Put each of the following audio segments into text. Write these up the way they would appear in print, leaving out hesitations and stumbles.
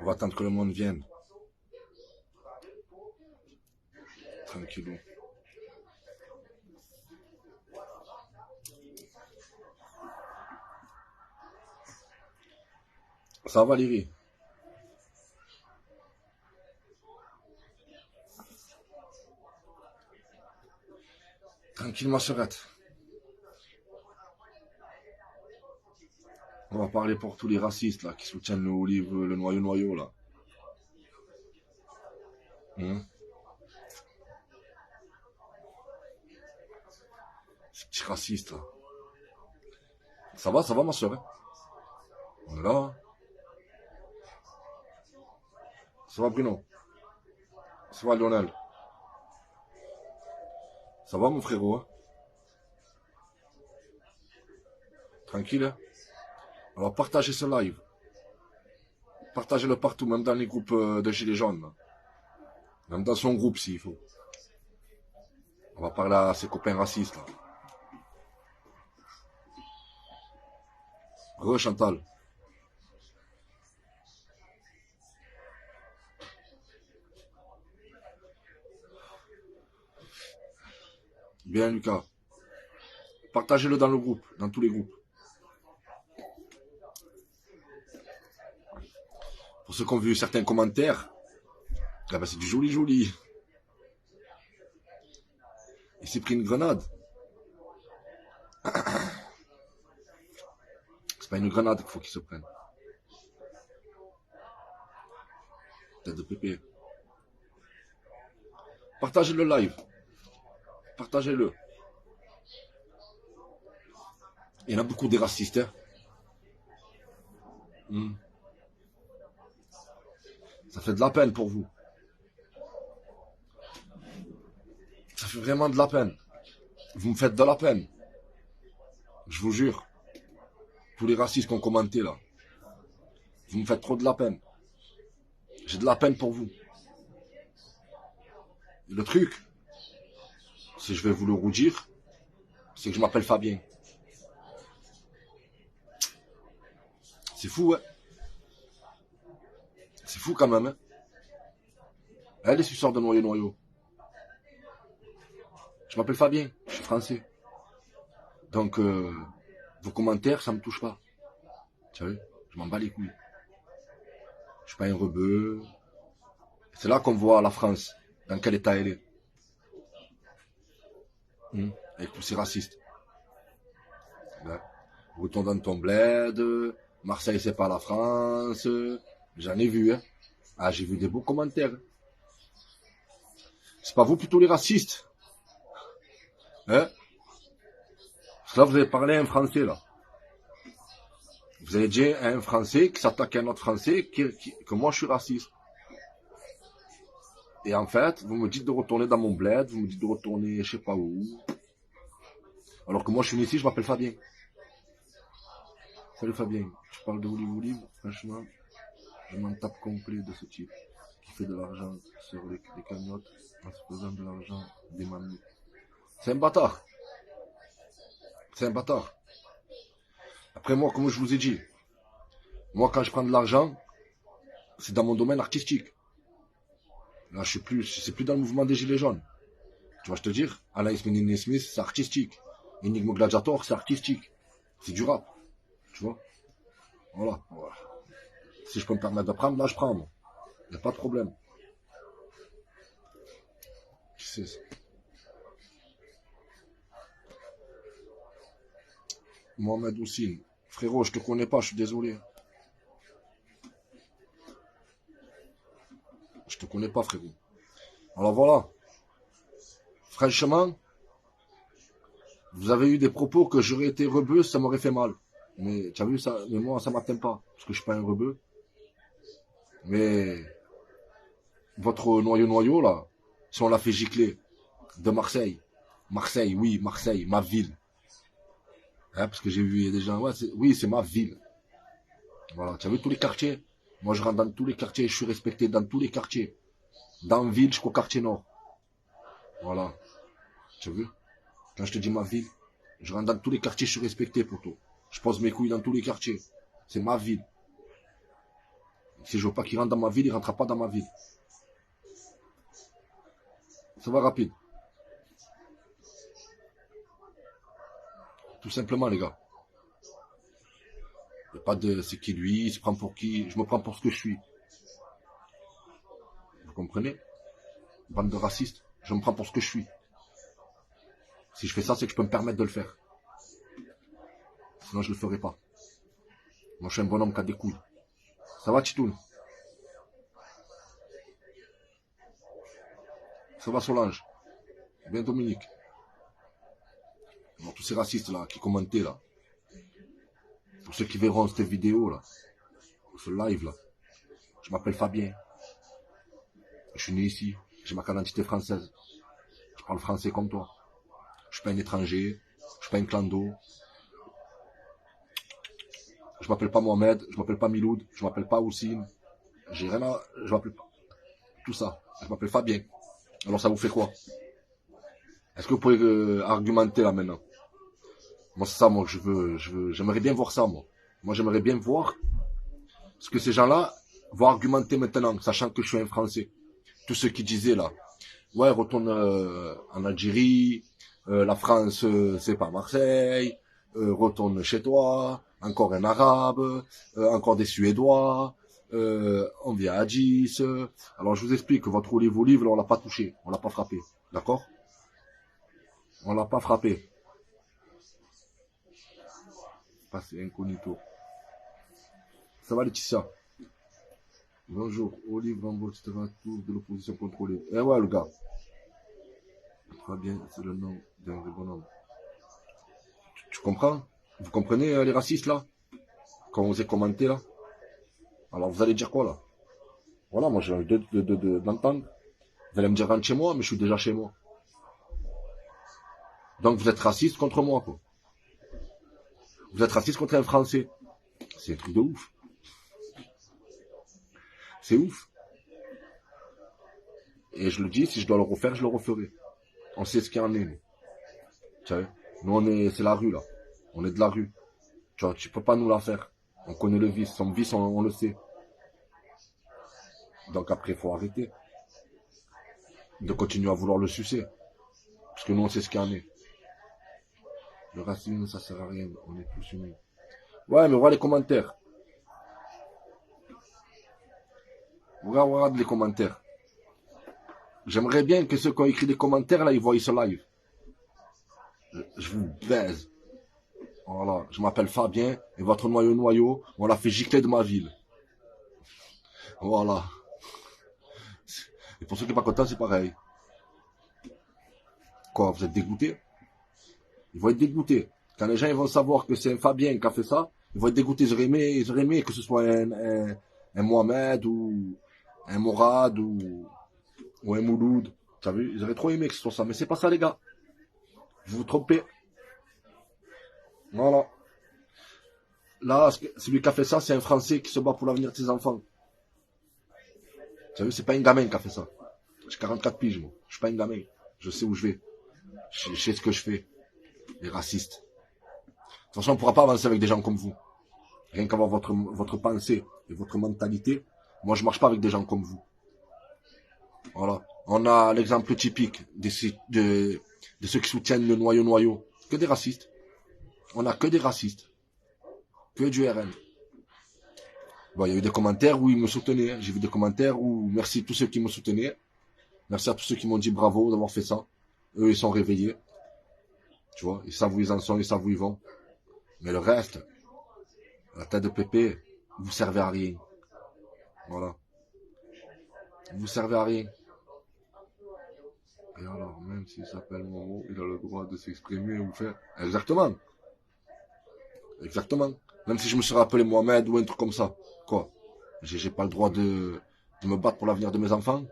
On va attendre que le monde vienne. Tranquillou. Ça va Valérie? Tranquille ma sœurette. On va parler pour tous les racistes là qui soutiennent le Olive, le noyau là. Ces petits racistes là. Ça va ma sœur hein? On est là hein? Ça va Bruno? Ça va Lionel? Ça va mon frérot hein? Tranquille hein? Alors partagez ce live. Partagez-le partout, même dans les groupes de Gilets jaunes. Là. Même dans son groupe s'il faut. On va parler à ses copains racistes là. Re Chantal. Bien Lucas. Partagez-le dans le groupe, dans tous les groupes. Pour ceux qui ont vu certains commentaires, ah ben c'est du joli. Il s'est pris une grenade. C'est pas une grenade qu'il faut qu'il se prenne. Tête de pépé. Partagez le live. Partagez-le. Il y en a beaucoup des racistes. Hein. Ça fait de la peine pour vous. Ça fait vraiment de la peine. Vous me faites de la peine. Je vous jure. Tous les racistes qui ont commenté là. Vous me faites trop de la peine. J'ai de la peine pour vous. Et le truc, si je vais vous le redire, c'est que je m'appelle Fabien. C'est fou, hein. C'est fou quand même, hein. Les suceurs de noyau. Je m'appelle Fabien, je suis français. Donc, vos commentaires, ça me touche pas. Tu vois, je m'en bats les couilles. Je suis pas un rebeu. C'est là qu'on voit la France, dans quel état elle est. Avec tous ces racistes. Ouais. Retourne dans ton bled, Marseille c'est pas la France. J'en ai vu, hein. Ah, j'ai vu des beaux commentaires. C'est pas vous plutôt les racistes? Hein? Parce que là, vous avez parlé à un Français, là. Vous avez dit à un Français qui s'attaque à un autre Français que moi je suis raciste. Et en fait, vous me dites de retourner dans mon bled, vous me dites de retourner je sais pas où. Alors que moi je suis ici, je m'appelle Fabien. Salut Fabien, tu parles de Olive, franchement, je m'en tape complet de ce type qui fait de l'argent sur les cagnottes en se faisant de l'argent des mamies. C'est un bâtard. C'est un bâtard. Après moi, comme je vous ai dit, moi quand je prends de l'argent, c'est dans mon domaine artistique. Là, c'est plus dans le mouvement des Gilets jaunes. Tu vois, je te dire, Alain Smith, c'est artistique. Enigma Gladiator, c'est artistique. C'est du rap. Tu vois. Voilà. Si je peux me permettre de prendre, là, je prends. Il n'y a pas de problème. Qui c'est ça? Mohamed Houssine. Frérot, je te connais pas, je suis désolé. Je te connais pas, frérot. Alors voilà. Franchement, vous avez eu des propos que j'aurais été rebeu, ça m'aurait fait mal. Mais tu as vu ça? Mais moi, ça m'atteint pas. Parce que je suis pas un rebeu. Mais votre noyau, là, si on l'a fait gicler de Marseille. Marseille, oui, Marseille, ma ville. Hein, parce que j'ai vu des gens, ouais, oui, c'est ma ville. Voilà, tu as vu tous les quartiers? Moi, je rentre dans tous les quartiers, je suis respecté dans tous les quartiers. Dans ville jusqu'au quartier nord. Voilà. Tu as vu? Quand je te dis ma ville, je rentre dans tous les quartiers, je suis respecté, poto. Je pose mes couilles dans tous les quartiers. C'est ma ville. Si je veux pas qu'il rentre dans ma ville, il rentrera pas dans ma ville. Ça va rapide. Tout simplement, les gars. Il n'y a pas de c'est qui lui, il se prend pour qui. Je me prends pour ce que je suis. Vous comprenez? Bande de racistes. Je me prends pour ce que je suis. Si je fais ça, c'est que je peux me permettre de le faire. Sinon, je le ferai pas. Moi, je suis un bonhomme qui a des couilles. Ça va, Titoun? Ça va, Solange? Bien, Dominique? Alors, tous ces racistes là, qui commentaient là. Pour ceux qui verront cette vidéo là, ce live là. Je m'appelle Fabien. Je suis né ici. J'ai ma carte d'identité française. Je parle français comme toi. Je suis pas un étranger. Je suis pas un clando. Je m'appelle pas Mohamed. Je m'appelle pas Miloud. Je m'appelle pas Houssine. J'ai rien à... Je m'appelle pas... Tout ça. Je m'appelle Fabien. Alors ça vous fait quoi? Est-ce que vous pouvez argumenter là maintenant? Moi c'est ça, moi j'aimerais bien voir ça, moi. Moi j'aimerais bien voir ce que ces gens-là vont argumenter maintenant, sachant que je suis un Français. Tous ceux qui disaient là, ouais, retourne en Algérie, la France c'est pas Marseille, retourne chez toi, encore un Arabe, encore des Suédois, on vient à 10. Alors je vous explique que votre olive, là, on l'a pas touché, on l'a pas frappé, d'accord? On l'a pas frappé. Passé incognito. Ça va Laetitia? Bonjour, Olive Rambo, etc. Tous de l'opposition contrôlée. Eh ouais le gars. Fabien, c'est le nom d'un vrai bonhomme. Tu comprends? Vous comprenez les racistes là? Quand vous avez commenté là? Alors vous allez dire quoi là? Voilà, moi j'ai envie d'entendre. Vous allez me dire rentre chez moi, mais je suis déjà chez moi. Donc vous êtes raciste contre moi quoi. Vous êtes raciste contre un Français. C'est un truc de ouf. C'est ouf. Et je le dis, si je dois le refaire, je le referai. On sait ce qu'il y en est, nous. Tu sais, nous c'est la rue là. On est de la rue. Tu vois, tu peux pas nous la faire. On connaît le vice. Son vice, on le sait. Donc après, il faut arrêter de continuer à vouloir le sucer. Parce que nous, on sait ce qu'il y en est. Le racisme, ça sert à rien. On est tous unis. Ouais, mais voilà les commentaires. Regarde les commentaires. J'aimerais bien que ceux qui ont écrit des commentaires, là, ils voient ce live. Je vous baise. Voilà, je m'appelle Fabien, et votre noyau, on l'a fait gicler de ma ville. Voilà. Et pour ceux qui ne sont pas contents, c'est pareil. Quoi, vous êtes dégoûtés? Ils vont être dégoûtés. Quand les gens ils vont savoir que c'est un Fabien qui a fait ça, ils vont être dégoûtés. Ils auraient aimé que ce soit un Mohamed ou un Morad ou un Mouloud. Tu as vu? Ils auraient trop aimé que ce soit ça. Mais c'est pas ça, les gars. Vous vous trompez. Voilà. Là, celui qui a fait ça, c'est un Français qui se bat pour l'avenir de ses enfants. Tu as vu? C'est pas un gamin qui a fait ça. J'ai 44 piges, moi. Je suis pas un gamin. Je sais où je vais. Je sais ce que je fais. Les racistes. De toute façon, on ne pourra pas avancer avec des gens comme vous. Rien qu'avoir votre pensée et votre mentalité. Moi, je ne marche pas avec des gens comme vous. Voilà. On a l'exemple typique de ceux qui soutiennent le noyau. Que des racistes. On n'a que des racistes. Que du RN. Bon, il y a eu des commentaires où ils me soutenaient. J'ai vu des commentaires où merci à tous ceux qui me soutenaient. Merci à tous ceux qui m'ont dit bravo d'avoir fait ça. Eux, ils sont réveillés. Tu vois, ils savent où ils en sont, ils savent où ils vont. Mais le reste, la tête de pépé, vous servez à rien. Voilà. Vous servez à rien. Et alors, même s'il s'appelle Momo, il a le droit de s'exprimer ou faire. Exactement. Exactement. Même si je me serais appelé Mohamed ou un truc comme ça. Quoi? J'ai pas le droit de me battre pour l'avenir de mes enfants?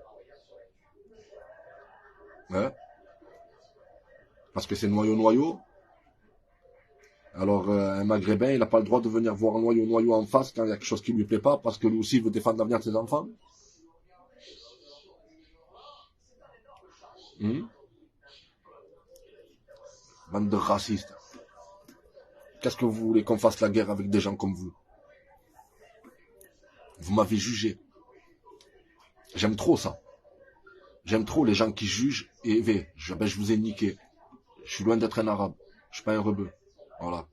Hein? Parce que c'est noyau. Alors, un maghrébin, il n'a pas le droit de venir voir un noyau en face quand il y a quelque chose qui ne lui plaît pas, parce que lui aussi, il veut défendre l'avenir de ses enfants. Hmm? Bande de racistes. Qu'est-ce que vous voulez qu'on fasse la guerre avec des gens comme vous? Vous m'avez jugé. J'aime trop ça. J'aime trop les gens qui jugent et je vous ai niqué. Je suis loin d'être un arabe. Je suis pas un rebeu. Voilà.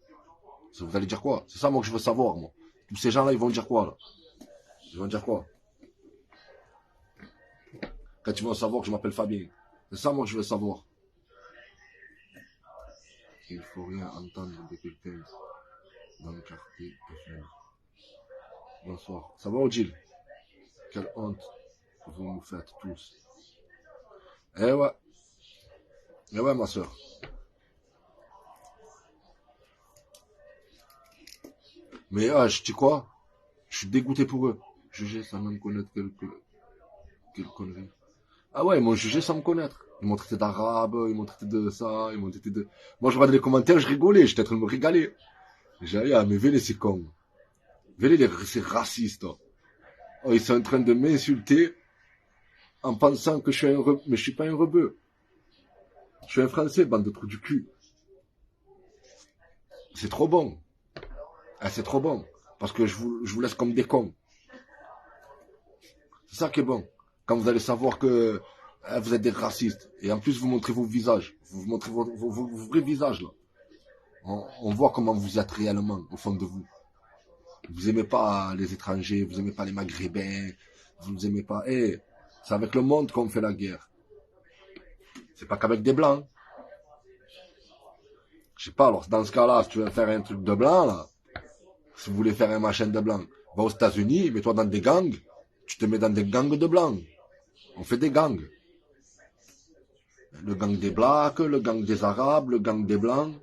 Vous allez dire quoi? C'est ça moi que je veux savoir, moi. Tous ces gens-là, ils vont dire quoi, là? Ils vont dire quoi? Quand ils vont savoir que je m'appelle Fabien. C'est ça moi que je veux savoir. Il faut rien entendre de quelqu'un dans le quartier. Bonsoir. Ça va, Odile? Quelle honte vous nous faites tous. Eh ouais. Eh ouais, ma soeur. Mais je dis quoi? Je suis dégoûté pour eux. Juger sans même connaître quelle connerie. Ah ouais, ils m'ont jugé sans me connaître. Ils m'ont traité d'arabe, ils m'ont traité de ça, ils m'ont traité de... Moi, je regardais les commentaires, je rigolais, j'étais en train de me régaler. J'ai dit, ah, mais venez, c'est con. Venez, c'est raciste. Oh, ils sont en train de m'insulter en pensant que je suis un rebeu. Mais je suis pas un rebeu. Je suis un Français, bande de trous du cul. C'est trop bon. Ah, c'est trop bon. Parce que je vous laisse comme des cons. C'est ça qui est bon. Quand vous allez savoir que vous êtes des racistes. Et en plus, vous montrez vos visages. Vous montrez vos vrais visages, là. On voit comment vous êtes réellement, au fond de vous. Vous aimez pas les étrangers, vous aimez pas les maghrébins, vous aimez pas... c'est avec le monde qu'on fait la guerre. C'est pas qu'avec des blancs. Je sais pas, alors dans ce cas-là, si tu veux faire un truc de blanc, là, si vous voulez faire un machin de blanc, va aux États-Unis, mets-toi dans des gangs, tu te mets dans des gangs de blancs. On fait des gangs. Le gang des blacks, le gang des arabes, le gang des blancs.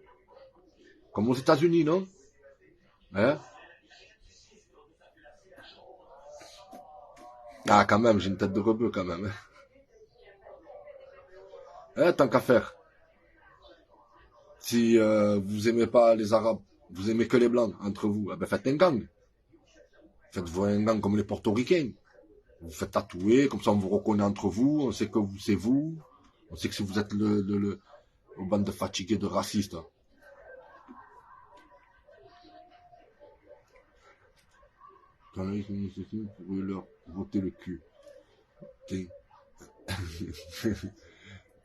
Comme aux États-Unis, non? Hein? Ah, quand même, j'ai une tête de rebeu, quand même. Tant qu'à faire. Si vous aimez pas les arabes, vous aimez que les blancs entre vous, ben faites un gang. Faites-vous un gang comme les portoricains. Vous faites tatouer, comme ça on vous reconnaît entre vous, on sait que c'est vous, on sait que si vous êtes au bande de fatigués, de racistes. Quand là, ils vous pouvez leur botter le cul. Okay.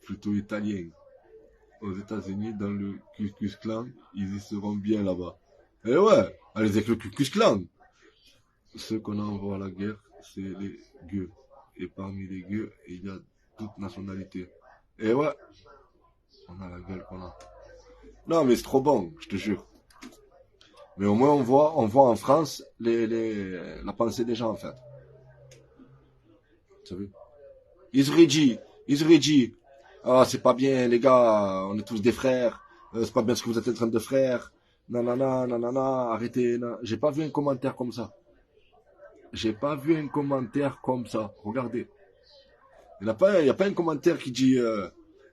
Plutôt italien. Aux États-Unis, dans le Ku Klux Klan, ils y seront bien là-bas. Eh ouais, allez avec le Ku Klux Klan. Ceux qu'on envoie à la guerre, c'est les gueux. Et parmi les gueux, il y a toute nationalité. Et ouais, on a la gueule qu'on a. Non, mais c'est trop bon, je te jure. Mais au moins, on voit en France la pensée des gens, en fait. Tu as vu? Ils auraient dit, ah, c'est pas bien, les gars, on est tous des frères. C'est pas bien ce que vous êtes en train de faire. Nanana, nanana, arrêtez. J'ai pas vu un commentaire comme ça. J'ai pas vu un commentaire comme ça. Regardez. Il n'y a pas un commentaire qui dit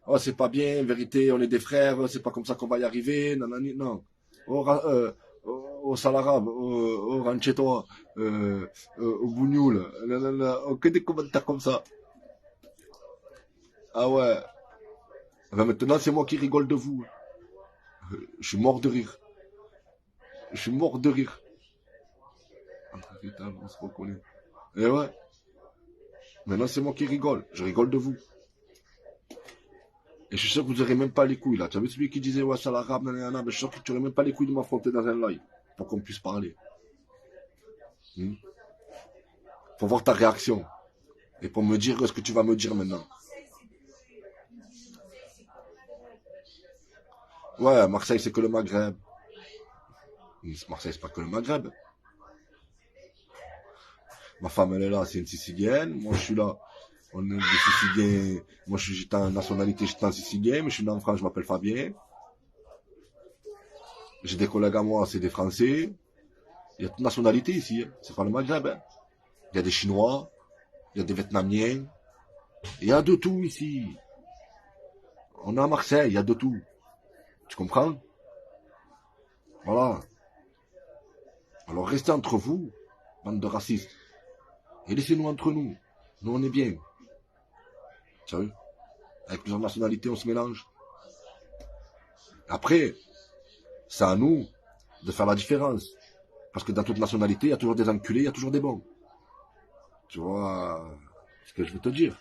oh, c'est pas bien, vérité, on est des frères, c'est pas comme ça qu'on va y arriver. Nanani, non. Au Salarabe, au Rancheto, au Bougnoul. Que des commentaires comme ça. Ah ouais. Ben maintenant, c'est moi qui rigole de vous. Je suis mort de rire. Je suis mort de rire. Entre étables, on se reconnaît. Et ouais. Maintenant, c'est moi qui rigole. Je rigole de vous. Et je suis sûr que vous n'aurez même pas les couilles là. Tu as vu celui qui disait ouais, c'est l'arabe, nanana. Mais je suis sûr que tu n'aurais même pas les couilles de m'affronter dans un live. Pour qu'on puisse parler. Faut voir ta réaction. Et pour me dire ce que tu vas me dire maintenant. Ouais, Marseille, c'est que le Maghreb. Marseille, c'est pas que le Maghreb. Ma femme, elle est là, c'est une Sicilienne. Moi, je suis là. On est des Siciliens. Moi, j'étais en nationalité, j'étais en Sicilien. Mais je suis né en France, je m'appelle Fabien. J'ai des collègues à moi, c'est des Français. Il y a toute nationalité ici. Hein. C'est pas le Maghreb. Hein. Il y a des Chinois. Il y a des Vietnamiens. Il y a de tout ici. On est à Marseille, il y a de tout. Tu comprends? Voilà. Alors restez entre vous, bande de racistes. Et laissez-nous entre nous. Nous, on est bien. Sérieux? Avec plusieurs nationalités, on se mélange. Après, c'est à nous de faire la différence. Parce que dans toute nationalité, il y a toujours des enculés, il y a toujours des bons. Tu vois ce que je veux te dire.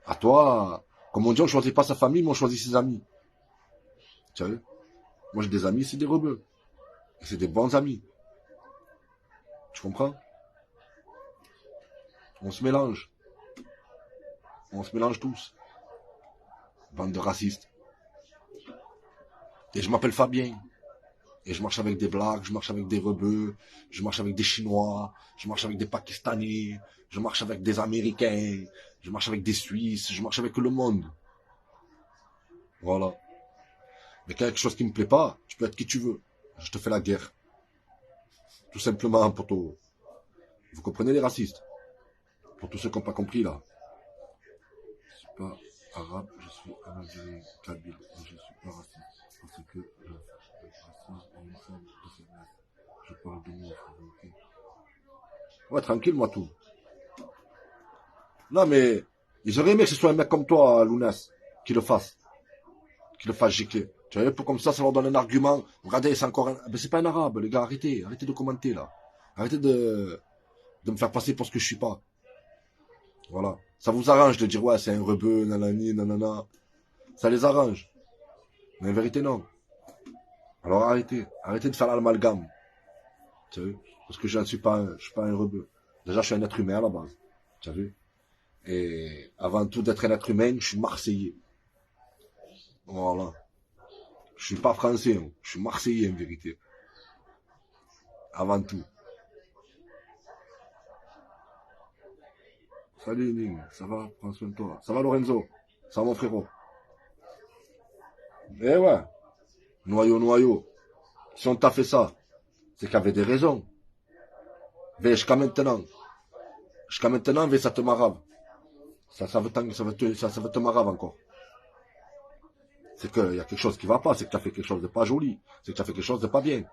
À toi, comme on dit, on ne choisit pas sa famille, mais on choisit ses amis. Tu vois? Moi, j'ai des amis, c'est des rebeux. Et c'est des bons amis. Tu comprends? On se mélange. On se mélange tous. Bande de racistes. Et je m'appelle Fabien. Et je marche avec des Blacks, je marche avec des rebeux, je marche avec des Chinois, je marche avec des Pakistanais, je marche avec des Américains, je marche avec des Suisses, je marche avec le monde. Voilà. Mais quand il y a quelque chose qui me plaît pas, tu peux être qui tu veux. Je te fais la guerre. Tout simplement, poteau. Vous comprenez les racistes? Pour tous ceux qui n'ont pas compris, là. Je suis pas arabe, je suis un Algérien, kabyle, mais je suis pas raciste. Parce que le racisme est une forme de faiblesse. Je parle de moi, ok. Ouais, tranquille, moi, tout. Non, mais ils auraient aimé que ce soit un mec comme toi, Lounès, qui le fasse. Qui le fasse gicler. Tu vois, pour comme ça leur donne un argument. Regardez, c'est encore un... Ben, c'est pas un arabe, les gars, arrêtez. Arrêtez de commenter, là. Arrêtez de me faire passer pour ce que je suis pas. Voilà. Ça vous arrange de dire, ouais, c'est un rebeu, nanani, nanana. Ça les arrange. Mais en vérité, non. Alors arrêtez. Arrêtez de faire l'amalgame. Tu vois? Parce que je ne suis pas un rebeu. Déjà, je suis un être humain à la base. Tu as vu? Et avant tout d'être un être humain, je suis marseillais. Voilà. Je suis pas français, hein. Je suis marseillais en vérité. Avant tout. Salut Ning, ça va? Prends soin de toi. Ça va Lorenzo? Ça va mon frérot? Eh ouais, noyau. Si on t'a fait ça, c'est qu'il y avait des raisons. Mais jusqu'à maintenant, mais ça te marave. Ça veut te marave encore. C'est qu'il y a quelque chose qui va pas, c'est que tu as fait quelque chose de pas joli, c'est que tu as fait quelque chose de pas bien.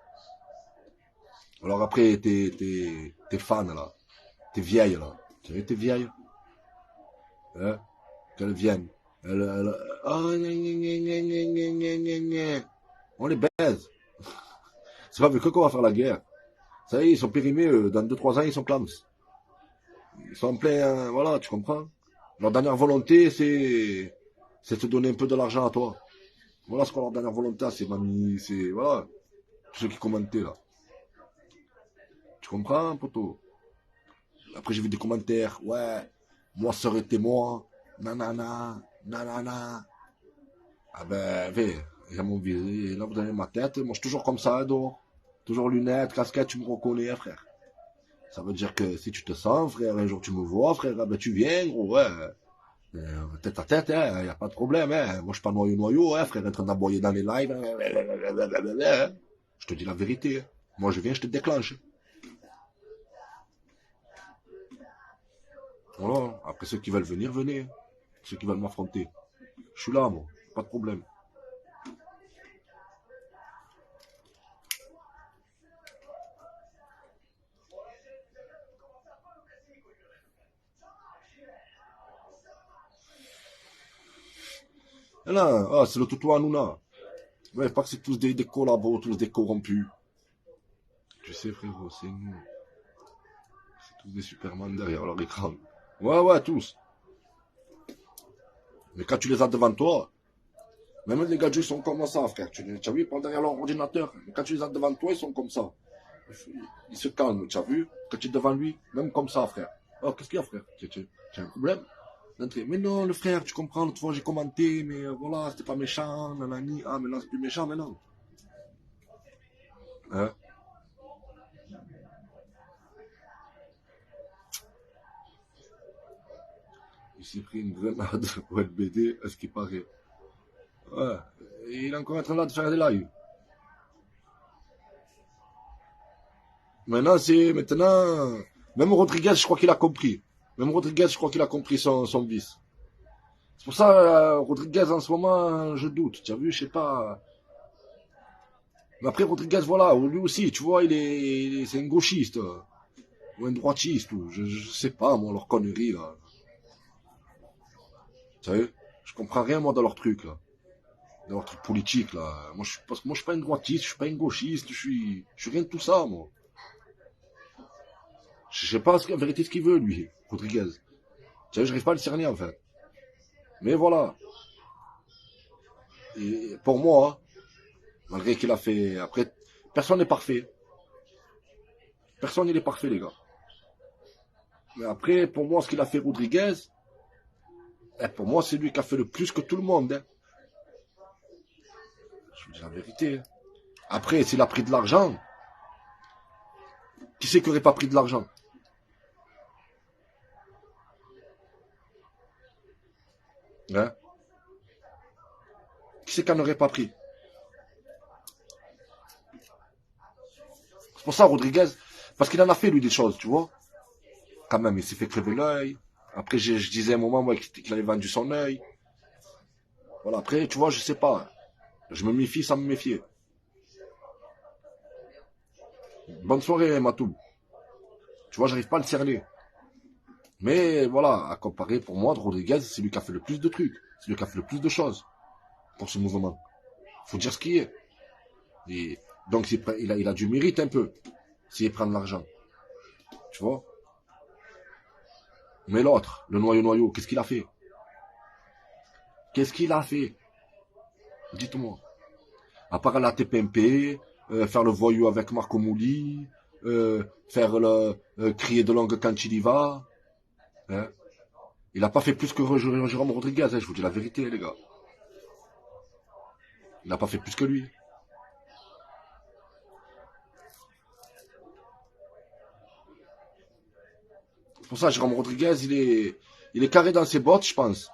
Alors après, t'es fan là, t'es vieille là. Tu sais, t'es vieille. Hein? Qu'elles viennent. Oh, on les baise. C'est pas vu que qu'on va faire la guerre. Ça y est, ils sont périmés, dans 2-3 ans, ils sont clams. Ils sont en plein, voilà, tu comprends? Leur dernière volonté, c'est de te donner un peu de l'argent à toi. Voilà ce qu'on leur dernière volonté, c'est mamie, c'est, voilà, tous ceux qui commentaient là. Tu comprends, poto? Après, j'ai vu des commentaires, ouais, moi, ça aurait été moi, nanana, nanana. Ah ben, j'ai mon visé, là, vous avez ma tête, moi, je suis toujours comme ça, dehors. Toujours lunettes, casquette, tu me reconnais, frère. Ça veut dire que si tu te sens, frère, un jour tu me vois, frère, ah ben tu viens, gros, ouais. Tête à tête, hein, y a pas de problème, hein. Moi, je suis pas noyau, hein, frère, en train d'aboyer dans les lives, hein. Je te dis la vérité, hein. Moi, je viens, je te déclenche. Voilà. Après, ceux qui veulent venir, venez. Ceux qui veulent m'affronter. Je suis là, moi. Pas de problème. Et là, ah, c'est le Toto Hanouna. Ouais, pas que c'est tous des collabos, tous des corrompus. Tu sais, frérot, c'est nous. C'est tous des Superman derrière leur écran. Ouais, tous. Mais quand tu les as devant toi, même les gadgets sont comme ça, frère. Tu as vu, ils parlent derrière leur ordinateur. Mais quand tu les as devant toi, ils sont comme ça. Ils se calment, tu as vu? Quand tu es devant lui, même comme ça, frère. Oh, qu'est-ce qu'il y a, frère? Tu as un problème? Mais non, le frère, tu comprends, l'autre fois j'ai commenté, mais voilà, c'était pas méchant, nanani. Ah, mais là, c'est plus méchant maintenant. Hein? Il s'est pris une grenade au LBD, à ce qui paraît. Ouais. Et il est encore en train là de faire des lives. Maintenant, même Rodriguez, je crois qu'il a compris. Même Rodriguez, je crois qu'il a compris son vice. C'est pour ça, Rodriguez, en ce moment, je doute. Tu as vu, je sais pas. Mais après, Rodriguez, voilà, lui aussi, tu vois, c'est un gauchiste. Ou un droitiste, ou je sais pas, moi, leur connerie, là. Tu sais? Je comprends rien, moi, dans leur truc, là. Dans leur truc politique, là. Parce que moi, je suis pas une droitiste, je suis pas une gauchiste, je suis rien de tout ça, moi. Je sais pas en vérité ce qu'il veut, lui, Rodriguez. Tu vois, j'arrive pas à le cerner, en fait. Mais voilà. Et pour moi, malgré qu'il a fait... Après, personne n'est parfait. Personne n'est parfait, les gars. Mais après, pour moi, ce qu'il a fait Rodriguez, pour moi, c'est lui qui a fait le plus que tout le monde. Hein. Je vous dis la vérité. Hein. Après, s'il a pris de l'argent, qui c'est qui n'aurait pas pris de l'argent? Hein? Qui c'est qui n'en aurait pas pris? C'est pour ça, Rodriguez, parce qu'il en a fait, lui, des choses, tu vois. Quand même, il s'est fait crever l'œil. Après, je disais à un moment, moi, qu'il avait vendu son œil. Voilà, après, tu vois, je sais pas. Je me méfie sans me méfier. Bonne soirée, Matou. Tu vois, j'arrive pas à le cerner. Mais voilà, à comparer, pour moi, Rodriguez, c'est lui qui a fait le plus de trucs. C'est lui qui a fait le plus de choses pour ce mouvement. Faut dire ce qu'il est. Et donc, il a du mérite un peu, s'il prend de l'argent. Tu vois. Mais l'autre, le noyau, qu'est-ce qu'il a fait? Qu'est-ce qu'il a fait? Dites-moi. À part la TPMP, faire le voyou avec Marco Mouli, faire le crier de langue quand il y va. Hein. Il n'a pas fait plus que Jérôme Rodriguez, hein, je vous dis la vérité, les gars. Il n'a pas fait plus que lui. C'est pour ça, Jérôme Rodriguez, il est carré dans ses bottes, je pense.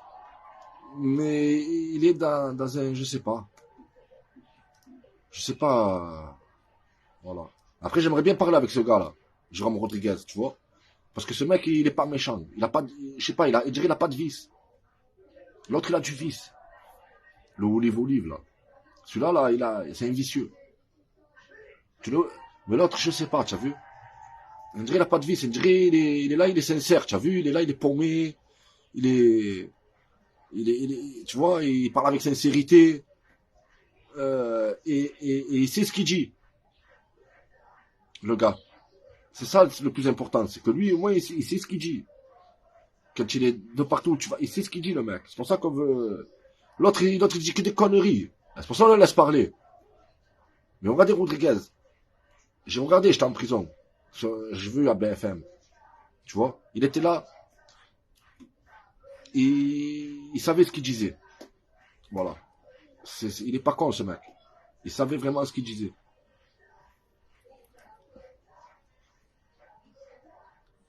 Mais il est dans un, je sais pas. Je sais pas. Voilà. Après, j'aimerais bien parler avec ce gars-là, Jérôme Rodriguez, tu vois. Parce que ce mec, il est pas méchant. Il a pas, je sais pas, il dirait qu'il a pas de vice. L'autre, il a du vice. Le olive, là. Celui-là, là, c'est un vicieux. Mais l'autre, je sais pas, tu as vu? On dirait qu'il n'a pas de vice. On dirait il est là, il est sincère, tu as vu? Il est là, il est paumé. Il est, tu vois, il parle avec sincérité. Et il sait ce qu'il dit, le gars. C'est ça le plus important. C'est que lui, au moins, il sait ce qu'il dit. Quand il est de partout, tu vois, il sait ce qu'il dit, le mec. C'est pour ça qu'on veut... L'autre, il dit que des conneries. C'est pour ça qu'on le laisse parler. Mais regardez Rodriguez. J'ai regardé, j'étais en prison. J'ai vu à BFM. Tu vois, il était là. Il savait ce qu'il disait. Voilà. Il est pas con, ce mec. Il savait vraiment ce qu'il disait.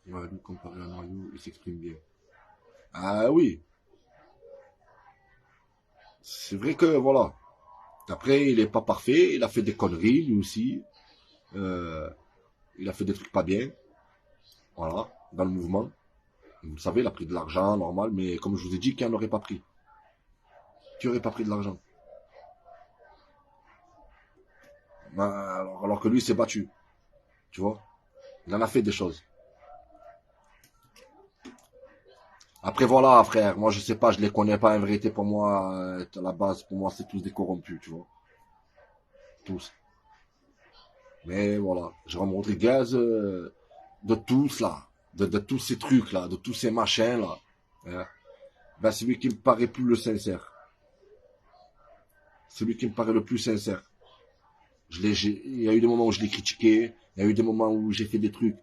Ouais, lui, comparé à Noyau, il s'exprime bien. Ah oui. C'est vrai que, voilà. Après, il est pas parfait. Il a fait des conneries, lui aussi. Euh, il a fait des trucs pas bien. Voilà. Dans le mouvement. Vous le savez, il a pris de l'argent, normal. Mais comme je vous ai dit, qui n'en aurait pas pris? Qui aurait pas pris de l'argent? Alors que lui, il s'est battu. Tu vois? Il en a fait des choses. Après, voilà, frère. Moi, je sais pas, je les connais pas. En vérité, pour moi, à la base, pour moi, c'est tous des corrompus, tu vois. Tous. Mais voilà. Jérôme Rodriguez, de tous, là. De tous ces trucs, là. De tous ces machins, là. Hein, ben, c'est lui qui me paraît plus le sincère. C'est lui qui me paraît le plus sincère. Il y a eu des moments où je l'ai critiqué. Il y a eu des moments où j'ai fait des trucs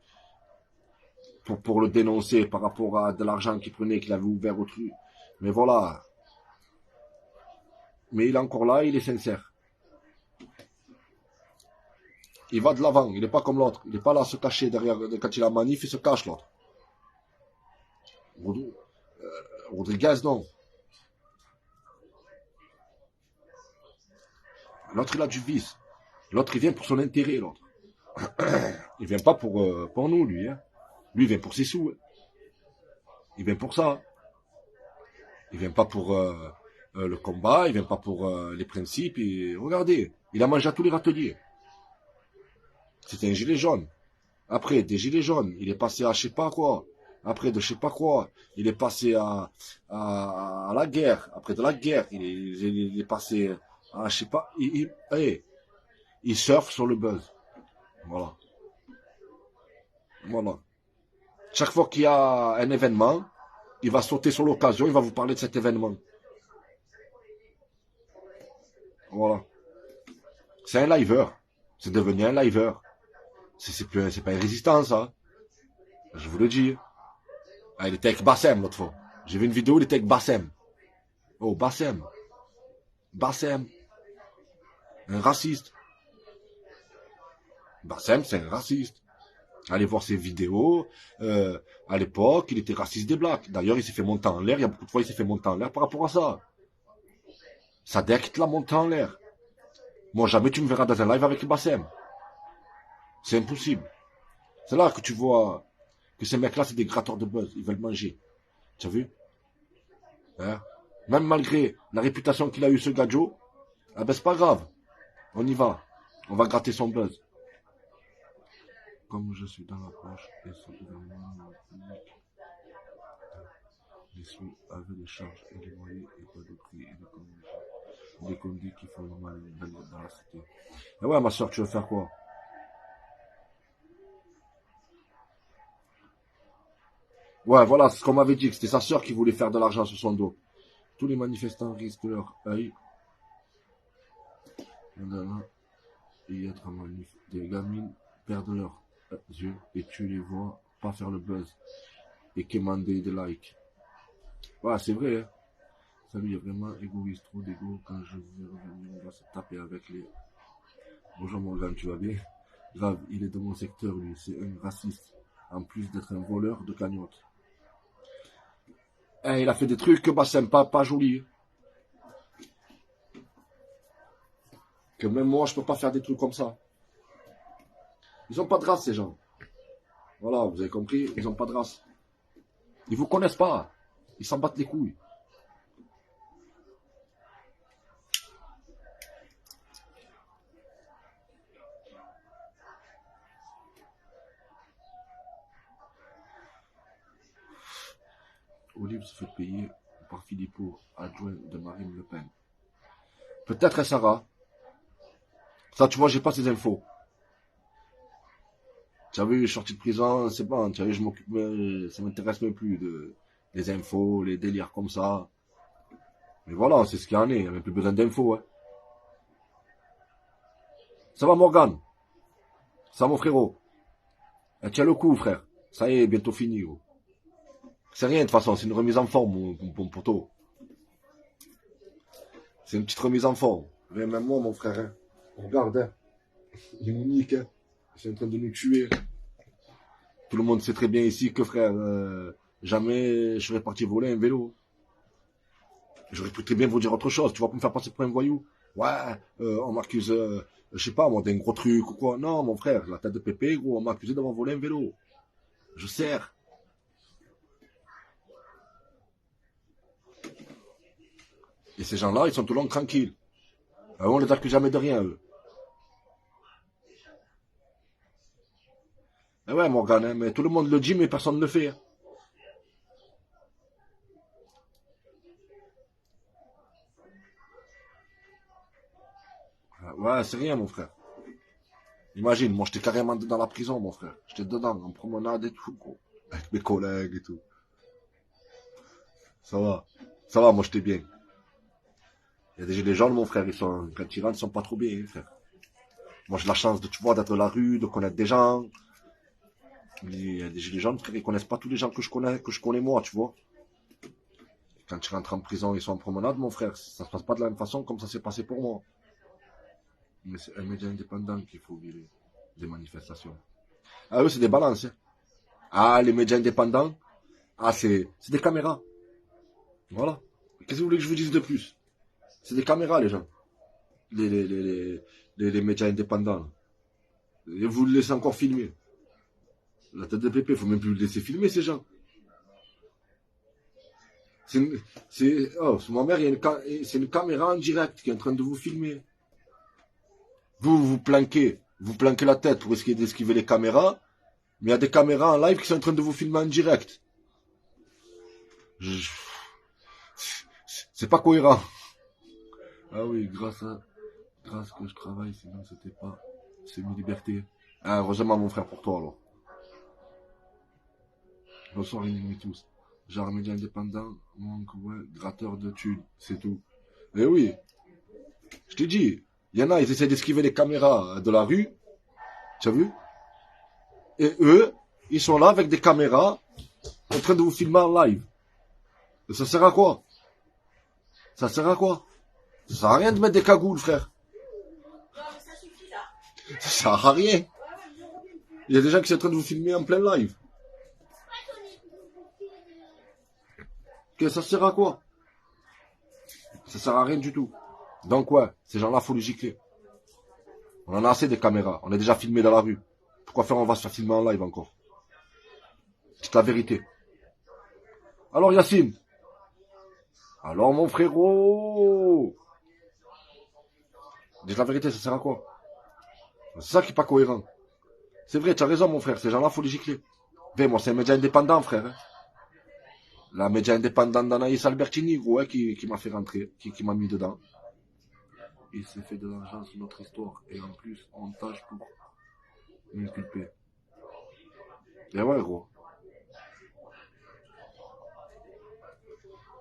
pour le dénoncer par rapport à de l'argent qu'il prenait, qu'il avait ouvert au truc. Mais voilà. Mais il est encore là, il est sincère. Il va de l'avant, il n'est pas comme l'autre. Il n'est pas là à se cacher derrière. Quand il a manif, il se cache l'autre. Rodriguez, non. L'autre, il a du vice. L'autre, il vient pour son intérêt, l'autre. Il vient pas pour nous, lui. Hein. Lui, il vient pour ses sous. Hein. Il vient pour ça. Il vient pas pour le combat, il vient pas pour les principes. Et regardez, il a mangé à tous les râteliers. C'était un gilet jaune. Après, des gilets jaunes, il est passé à je sais pas quoi. après de je sais pas quoi, il est passé à la guerre, après de la guerre, il est passé à je sais pas, hey, il surfe sur le buzz. Voilà. Voilà. Chaque fois qu'il y a un événement, il va sauter sur l'occasion, il va vous parler de cet événement. Voilà. C'est un liver. C'est devenu un liver. C'est pas un résistant, ça. Je vous le dis. Ah, il était avec Bassem l'autre fois. J'ai vu une vidéo, il était avec Bassem. Oh, Bassem. Bassem. Un raciste. Bassem, c'est un raciste. Allez voir ses vidéos. À l'époque, il était raciste des blacks. D'ailleurs, il s'est fait monter en l'air. Il y a beaucoup de fois, il s'est fait monter en l'air par rapport à ça. Sadek te l'a monté en l'air. Moi, jamais tu me verras dans un live avec Bassem. C'est impossible. C'est là que tu vois que ces mecs-là, c'est des gratteurs de buzz. Ils veulent manger. Tu as vu? Hein? Même malgré la réputation qu'il a eu, ce gadjo, ah ben c'est pas grave. On y va. On va gratter son buzz. Comme je suis dans la poche et ce gouvernement public, je suis avec les charges et les moyens et pas de prix et des conduits qui font le mal dans la cité. Et ouais, ma soeur, tu veux faire quoi? Ouais, voilà, c'est ce qu'on m'avait dit, que c'était sa soeur qui voulait faire de l'argent sur son dos. Tous les manifestants risquent leur œil et être en manif. Des gamines perdent leurs yeux et tu les vois pas faire le buzz et quémander des likes. Ouais, c'est vrai, hein. Ça lui est vraiment égoïste, trop d'égo. Quand je vais revenir, on va se taper avec les. Bonjour Morgan, tu vas bien? Grave, il est de mon secteur, lui, c'est un raciste. En plus d'être un voleur de cagnotte. Eh, il a fait des trucs que bah, c'est pas joli. Que même moi, je peux pas faire des trucs comme ça. Ils ont pas de race, ces gens. Voilà, vous avez compris, ils ont pas de race. Ils vous connaissent pas. Ils s'en battent les couilles. Olive se fait payer par Philippot, adjoint de Marine Le Pen. Peut-être Sarah. Ça, tu vois, j'ai pas ces infos. Tu as vu, je suis sorti de prison, c'est bon, tu as vu, je m'occupe, ça m'intéresse même plus des infos, les délires comme ça. Mais voilà, c'est ce qu'il y en est, il n'y a même plus besoin d'infos. Hein. Ça va, Morgane? Ça va, mon frérot? Eh, tiens le coup, frère. Ça y est, bientôt fini. Oh. C'est rien, de toute façon, c'est une remise en forme, mon poteau. C'est une petite remise en forme. Mais même moi, mon frère, hein. Regarde, hein. Il nous nique, hein. C'est en train de nous tuer. Tout le monde sait très bien ici que, frère, jamais je serais parti voler un vélo. J'aurais pu très bien vous dire autre chose. Tu vas pas me faire passer pour un voyou. Ouais, on m'accuse, je sais pas, moi, d'un gros truc ou quoi. Non, mon frère, la tête de pépé, gros, on m'a accusé d'avoir volé un vélo. Je sers. Et ces gens-là, ils sont tout le long tranquilles. On les accuse jamais de rien, eux. Eh ouais, Morgane, hein, mais tout le monde le dit, mais personne ne le fait. Hein. Ouais, c'est rien, mon frère. Imagine, moi, j'étais carrément dans la prison, mon frère. J'étais dedans, en promenade et tout, gros. Avec mes collègues et tout. Ça va. Ça va, moi, j'étais bien. Il y a des gilets jaunes, mon frère, quand ils rentrent, ils sont pas trop bien, hein, frère. Moi, j'ai la chance de, tu vois, d'être dans la rue, de connaître des gens. Il y a des gilets jaunes, frère, ils connaissent pas tous les gens que je connais moi, tu vois. Quand ils rentrent en prison, ils sont en promenade, mon frère. Ça se passe pas de la même façon comme ça s'est passé pour moi. Mais c'est un média indépendant qu'il faut virer des manifestations. Ah, eux, c'est des balances. Hein. Ah, les médias indépendants, ah, c'est des caméras. Voilà. Qu'est-ce que vous voulez que je vous dise de plus? C'est des caméras, les gens. Les médias indépendants. Et vous le laissez encore filmer. La tête de pépé, il faut même plus le laisser filmer, ces gens. Ma mère, c'est une caméra en direct qui est en train de vous filmer. Vous planquez la tête pour essayer d'esquiver les caméras, mais il y a des caméras en live qui sont en train de vous filmer en direct. Je- C'est pas cohérent. Ah oui, grâce que je travaille, sinon c'était pas semi-liberté. Ah, heureusement mon frère pour toi alors. Bonsoir les nuits tous. Genre média indépendant, manque, ouais, gratteur de thunes, c'est tout. Eh oui, je t'ai dit, il y en a, ils essaient d'esquiver les caméras de la rue, tu as vu? Et eux, ils sont là avec des caméras, en train de vous filmer en live. Et ça sert à quoi? Ça sert à quoi? Ça sert à rien de mettre des cagoules, frère. Ça sert à rien. Il y a des gens qui sont en train de vous filmer en plein live. Que ça sert à quoi? Ça sert à rien du tout. Donc ouais, ces gens-là, faut les gicler. On en a assez des caméras. On est déjà filmé dans la rue. Pourquoi faire on va se faire filmer en live encore? C'est la vérité. Alors Yacine. Alors mon frérot. Dis la vérité, ça sert à quoi? C'est ça qui est pas cohérent. C'est vrai, tu as raison mon frère. Ces gens-là, faut les gicler. Mais moi, c'est un média indépendant, frère. Hein. La média indépendante d'Anaïs Albertini, ouais, qui m'a fait rentrer, qui m'a mis dedans. Il s'est fait de l'argent sur notre histoire. Et en plus, on tâche pour m'inculper. Et ouais, gros.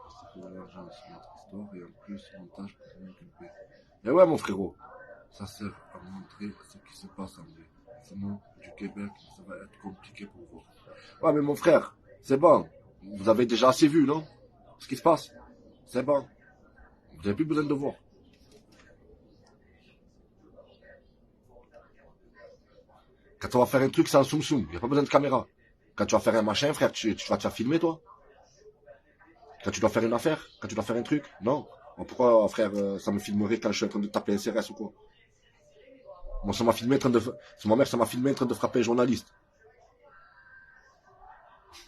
Il s'est fait de l'argent sur notre histoire. Et en plus, on tâche pour m'inculper. Et ouais, mon frérot. Ça sert à montrer ce qui se passe en vrai. Sinon, du Québec, ça va être compliqué pour vous. Ouais, mais mon frère, c'est bon. Vous avez déjà assez vu, non? Ce qui se passe. C'est bon. Vous n'avez plus besoin de voir. Quand tu vas faire un truc, c'est un soum-soum. Il n'y a pas besoin de caméra. Quand tu vas faire un machin, frère, tu vas te faire filmer, toi? Quand tu dois faire une affaire? Quand tu dois faire un truc? Non. Bon, pourquoi, frère, ça me filmerait quand je suis en train de taper un CRS ou quoi? Moi, ça m'a filmé en train de... C'est ma mère, ça m'a filmé en train de frapper un journaliste.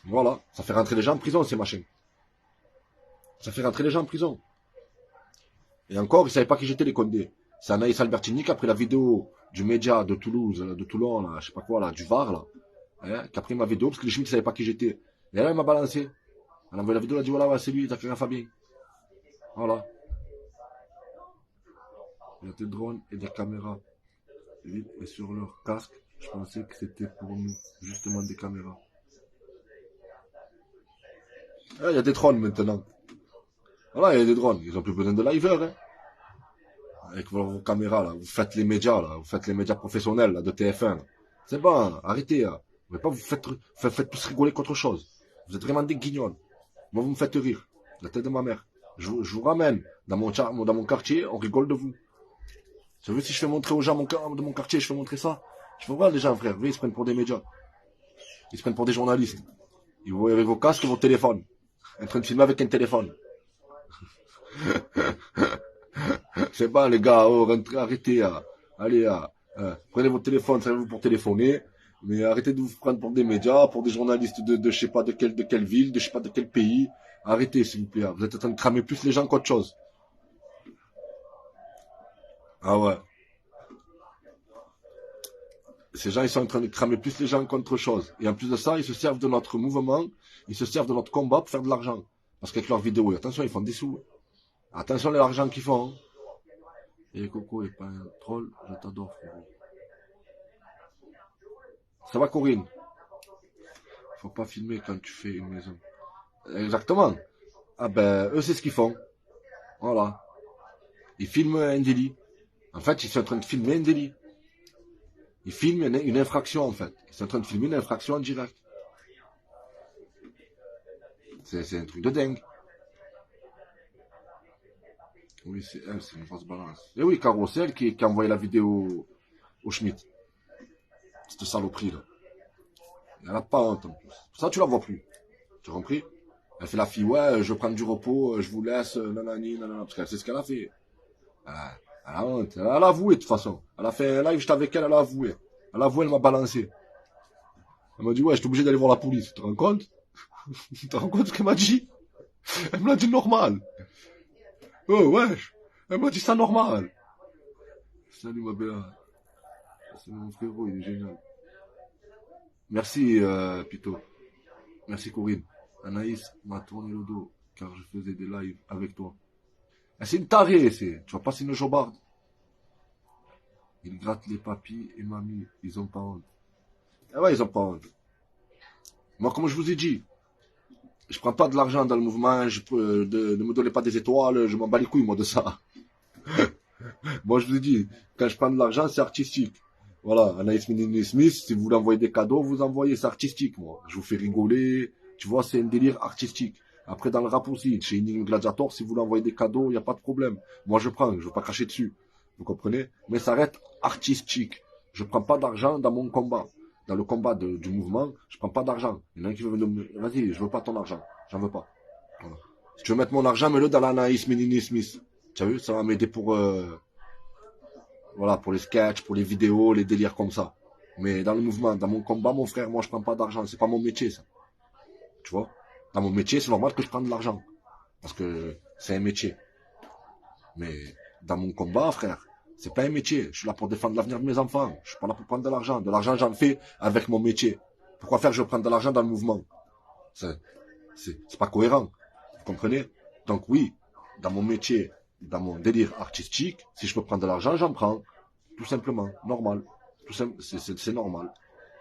Voilà. Ça fait rentrer les gens en prison, ces machins. Ça fait rentrer les gens en prison. Et encore, ils ne savaient pas qui j'étais, les condés. C'est Anaïs Albertini qui a pris la vidéo du média de Toulouse, de Toulon, là, je sais pas quoi, là, du Var, là. Hein, qui a pris ma vidéo parce que les Schmitt ne savaient pas qui j'étais. Et là, elle m'a balancé. Elle a envoyé la vidéo, elle a dit voilà, ouais, c'est lui, il a fait un Fabien. Voilà. Il y a des drones et des caméras. Et sur leur casque, je pensais que c'était pour nous, justement des caméras. Ah, il y a des drones maintenant. Voilà, il y a des drones. Ils n'ont plus besoin de liveurs. Hein. Avec vos caméras, là. Vous faites les médias, là. Vous faites les médias professionnels, là, de TF1. Là. C'est bon, arrêtez, là. Mais pas vous faites plus rigoler qu'autre chose. Vous êtes vraiment des guignols. Moi, vous me faites rire. La tête de ma mère. Je vous ramène dans mon quartier, on rigole de vous. Vous savez, si je fais montrer aux gens de mon quartier, je fais montrer ça. Je fais voir les gens, frère. Ils se prennent pour des médias. Ils se prennent pour des journalistes. Ils voient avec vos casques et vos téléphones. En train de filmer avec un téléphone. C'est pas les gars, oh, rentrez, arrêtez. Allez, prenez votre téléphone, servez-vous pour téléphoner. Mais arrêtez de vous prendre pour des médias, pour des journalistes de je sais pas de quelle ville, de je sais pas de quel pays. Arrêtez, s'il vous plaît. Vous êtes en train de cramer plus les gens qu'autre chose. Ah ouais. Ces gens, ils sont en train de cramer plus les gens qu'autre chose. Et en plus de ça, ils se servent de notre mouvement, ils se servent de notre combat pour faire de l'argent. Parce qu'avec leurs vidéos, attention, ils font des sous. Attention l'argent qu'ils font. Et Coco est pas un troll, je t'adore, frérot. Ça va, Corinne? Faut pas filmer quand tu fais une maison. Exactement. Ah ben, eux, c'est ce qu'ils font. Voilà. Ils filment un délit. En fait, ils sont en train de filmer un délit. Ils filment une infraction, en fait. Ils sont en train de filmer une infraction en direct. C'est un truc de dingue. Oui, c'est elle, c'est une grosse balance. Et oui, Caro, c'est elle qui a envoyé la vidéo au Schmitt. Cette saloperie, là. Elle n'a pas honte, en plus. Ça, tu la vois plus. Tu as compris? Elle fait la fille, ouais, je prends du repos, je vous laisse, nanani, nanana. Parce qu'elle sait ce qu'elle a fait. Elle a honte. Elle a avoué, de toute façon. Elle a fait un live, j'étais avec elle, elle a avoué. Elle a avoué, elle m'a balancé. Elle m'a dit, ouais, j'étais obligé d'aller voir la police. Tu te rends compte? Tu te rends compte ce qu'elle m'a dit? Elle me l'a dit normal. Oh, wesh. Elle m'a dit ça normal. Salut, ma belle. C'est mon frérot, il est génial. Merci, Pito. Merci, Corinne. Anaïs m'a tourné le dos car je faisais des lives avec toi. Ah, c'est une tarée, tu vas passer une jobarde. Ils grattent les papis et mamie, ils ont pas honte. Ah ouais, ils ont pas honte. Moi, comme je vous ai dit, je prends pas de l'argent dans le mouvement, ne me donnez pas des étoiles, je m'en bats les couilles, moi, de ça. Moi, je vous ai dit, quand je prends de l'argent, c'est artistique. Voilà, Anaïs Minini Smith, si vous voulez envoyer des cadeaux, vous envoyez, c'est artistique, moi. Je vous fais rigoler, tu vois, c'est un délire artistique. Après, dans le rap aussi, chez Enigme Gladiator, si vous voulez envoyer des cadeaux, il n'y a pas de problème. Moi, je prends, je ne veux pas cracher dessus. Vous comprenez? Mais ça reste artistique. Je ne prends pas d'argent dans mon combat. Dans le combat du mouvement, je ne prends pas d'argent. Il y en a un qui veut me... Vas-y, je veux pas ton argent. J'en veux pas. Voilà. Si tu veux mettre mon argent, mets-le dans l'Anaïs Minini Smith. Tu as vu? Ça va m'aider pour... Voilà, pour les sketchs, pour les vidéos, les délires comme ça. Mais dans le mouvement, dans mon combat, mon frère, moi, je prends pas d'argent. C'est pas mon métier, ça. Tu vois? Dans mon métier, c'est normal que je prenne de l'argent. Parce que c'est un métier. Mais dans mon combat, frère, c'est pas un métier. Je suis là pour défendre l'avenir de mes enfants. Je suis pas là pour prendre de l'argent. De l'argent, j'en fais avec mon métier. Pourquoi faire que je prends de l'argent dans le mouvement? C'est pas cohérent. Vous comprenez? Donc oui, dans mon métier, dans mon délire artistique, si je peux prendre de l'argent, j'en prends. Tout simplement. Normal. C'est normal.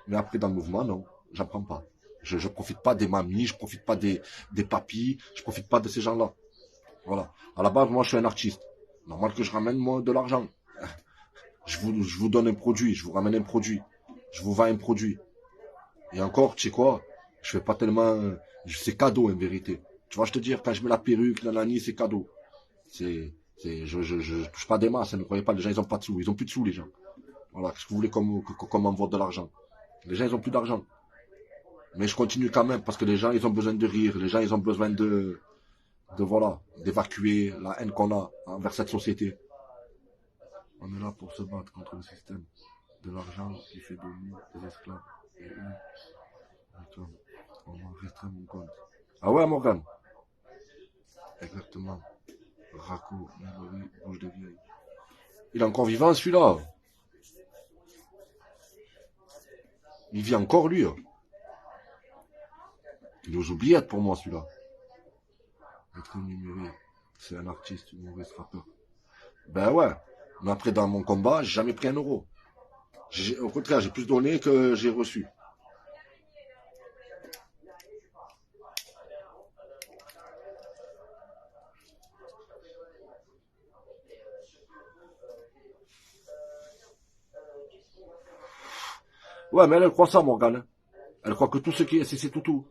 Mais après, dans le mouvement, non. J'en prends pas. Je profite pas des mamies, je profite pas des papis, je profite pas de ces gens-là. Voilà. À la base, moi, je suis un artiste. Normal que je ramène, moi, de l'argent. Je vous donne un produit, je vous ramène un produit. Je vous vends un produit. Et encore, tu sais quoi? Je fais pas tellement... C'est cadeau, en vérité. Tu vois, je te dire, quand je mets la perruque, l'anani, c'est cadeau. Je touche pas des masses, ne croyez pas, les gens, ils ont pas de sous. Ils ont plus de sous, les gens. Voilà, qu'est-ce que vous voulez comme envoie de l'argent? Les gens, ils ont plus d'argent. Mais je continue quand même, parce que les gens, ils ont besoin de rire. Les gens, ils ont besoin voilà, d'évacuer la haine qu'on a envers cette société. On est là pour se battre contre le système de l'argent qui fait de nous des esclaves. Et eux, on va restreindre mon compte. Ah ouais, Morgan? Exactement. Raco, Mallory, bouche de vieille. Il est encore vivant, celui-là. Il vit encore, lui. Il est aux oubliettes pour moi, celui-là. Être numérique, c'est un artiste, humoriste, rappeur. Ben ouais. Mais après, dans mon combat, j'ai jamais pris un euro. Au contraire, j'ai plus donné que j'ai reçu. Ouais, mais elle croit ça, Morgane. Elle croit que tout ce qui est, c'est tout.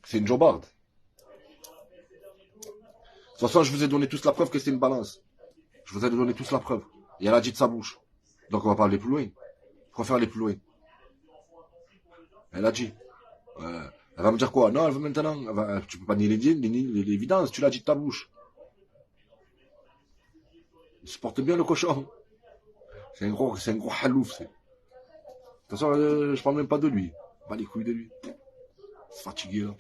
C'est une jobarde. De toute façon, je vous ai donné tous la preuve que c'est une balance. Je vous ai donné tous la preuve. Et elle a dit de sa bouche. Donc on va pas aller plus loin. Pourquoi faire aller plus loin? Elle a dit. Elle va me dire quoi? Non, elle veut maintenant. Tu peux pas nier l'évidence, tu l'as dit de ta bouche. Il se porte bien le cochon. C'est un gros halouf. De toute façon, je parle même pas de lui. Pas les couilles de lui. C'est fatigué là.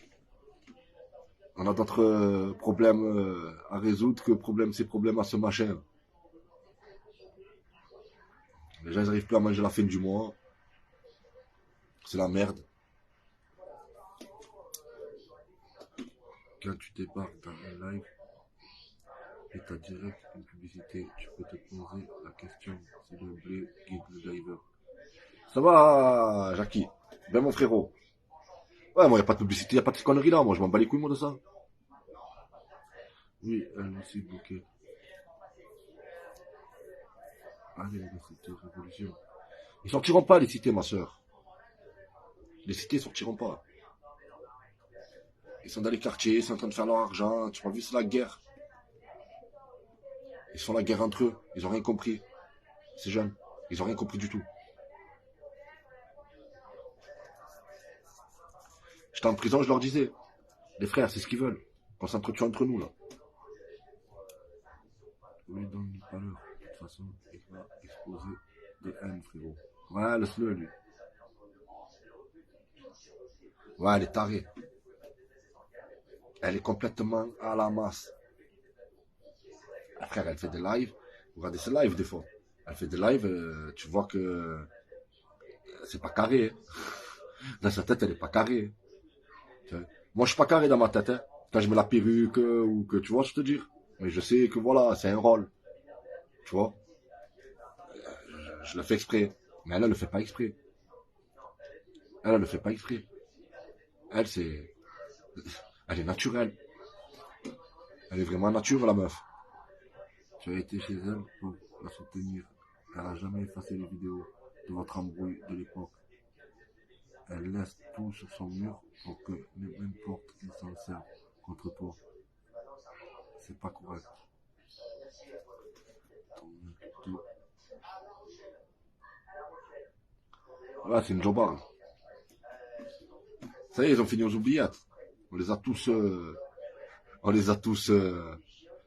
On a d'autres problèmes à résoudre que ces problèmes à ce machin. Les gens n'arrivent plus à manger la fin du mois. C'est la merde. Quand tu débarques dans un live et t'as direct une publicité, tu peux te poser la question si le blé guide le diver. Ça va, Jackie? Ben mon frérot. Ouais, moi, y a pas de publicité, y a pas de conneries là. Moi, je m'en bats les couilles, moi, de ça. Oui, elle aussi bloquée. Allez, les cités, révolution. Ils sortiront pas, les cités, ma soeur. Les cités sortiront pas. Ils sont dans les quartiers, ils sont en train de faire leur argent. Tu vois, vu, c'est la guerre. Ils font la guerre entre eux. Ils ont rien compris. Ces jeunes. Ils ont rien compris du tout. J'étais en prison, je leur disais. Les frères, c'est ce qu'ils veulent. Qu'on s'entretue entre nous, là. Oui, donc, pas l'heure. De toute façon, il va exposer des haines, frérot. Ouais, laisse-le, lui. Ouais, elle est tarée. Elle est complètement à la masse. Frère, elle fait des lives. Regardez ses lives, des fois. Elle fait des lives, tu vois que c'est pas carré. Dans sa tête, elle est pas carrée. Moi, je suis pas carré dans ma tête, hein. Quand je mets la perruque ou que, tu vois, je te dire. Mais je sais que voilà, c'est un rôle. Tu vois. Je le fais exprès. Mais elle le fait pas exprès. Elle le fait pas exprès. Elle, c'est... Elle est naturelle. Elle est vraiment nature, la meuf. Tu as été chez elle pour la soutenir. Elle n'a jamais effacé les vidéos de votre embrouille de l'époque. Elle laisse tout sur son mur pour que n'importe qui s'en serve contre toi. C'est pas correct. Ouais, c'est une jobarde. Ça y est, ils ont fini aux oubliettes. On les a tous...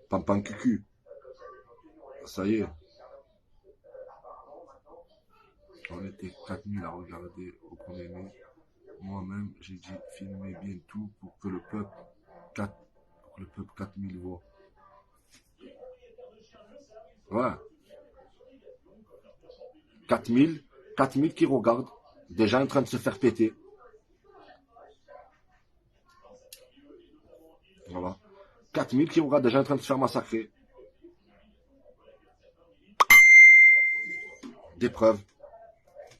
pampan cucu. Ça y est. On était 4000 à regarder au premier mai. Moi-même, j'ai dit filmer bien tout pour que le peuple 4000 voit. Ouais. 4000 qui regardent, déjà en train de se faire péter. Voilà. 4000 qui regardent, déjà en train de se faire massacrer. Des preuves.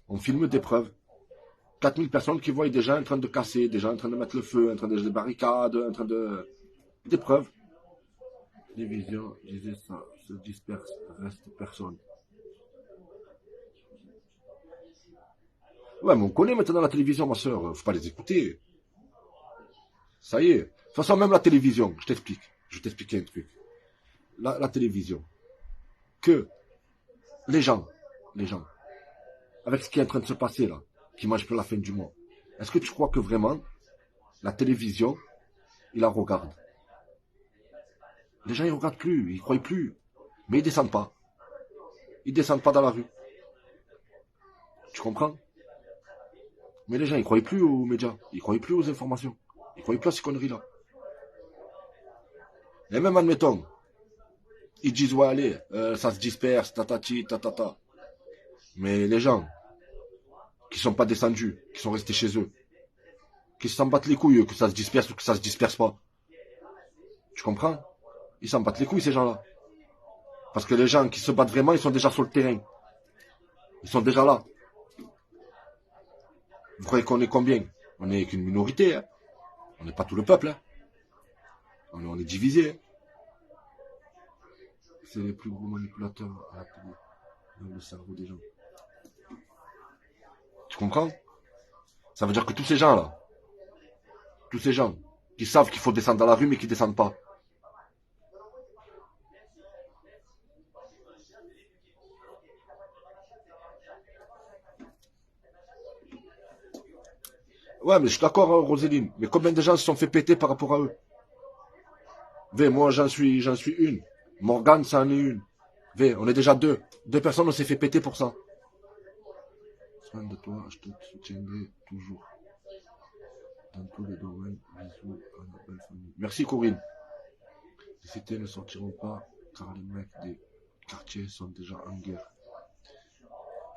On filme des preuves. 4000 personnes qui voient déjà en train de casser, déjà en train de mettre le feu, en train de des barricades, en train de... Des preuves. Les visions, je disais ça, se disperse, reste personne. Ouais, mais on connaît maintenant la télévision, ma soeur, faut pas les écouter. Ça y est. De toute façon, même la télévision, je t'explique. Je vais t'expliquer un truc. La télévision. Que les gens, avec ce qui est en train de se passer là, qui mangent pour la fin du mois, est-ce que tu crois que vraiment, la télévision, ils la regardent? Les gens, ils regardent plus, ils croient plus. Mais ils descendent pas. Ils descendent pas dans la rue. Tu comprends? Mais les gens, ils croient plus aux médias. Ils croient plus aux informations. Ils croient plus à ces conneries-là. Et même, admettons, ils disent, ouais, allez, ça se disperse, tatati, tatata. Mais les gens qui sont pas descendus, qui sont restés chez eux, qui s'en battent les couilles, que ça se disperse ou que ça se disperse pas. Tu comprends? Ils s'en battent les couilles, ces gens-là. Parce que les gens qui se battent vraiment, ils sont déjà sur le terrain. Ils sont déjà là. Vous croyez qu'on est combien? On n'est qu'une minorité, hein. On n'est pas tout le peuple, hein. On est divisé, hein. C'est les plus gros manipulateurs à la télé, dans le cerveau des gens. Tu comprends? Ça veut dire que tous ces gens-là, tous ces gens qui savent qu'il faut descendre dans la rue mais qui descendent pas. Ouais, mais je suis d'accord, hein, Roséline. Mais combien de gens se sont fait péter par rapport à eux? Moi, j'en suis une. Morgane, ça en est une. On est déjà deux. Deux personnes, on s'est fait péter pour ça. Soin de toi, je te soutiendrai toujours. Dans tous les domaines, bisous à la belle famille. Merci, Corinne. Les cités ne sortiront pas, car les mecs des quartiers sont déjà en guerre.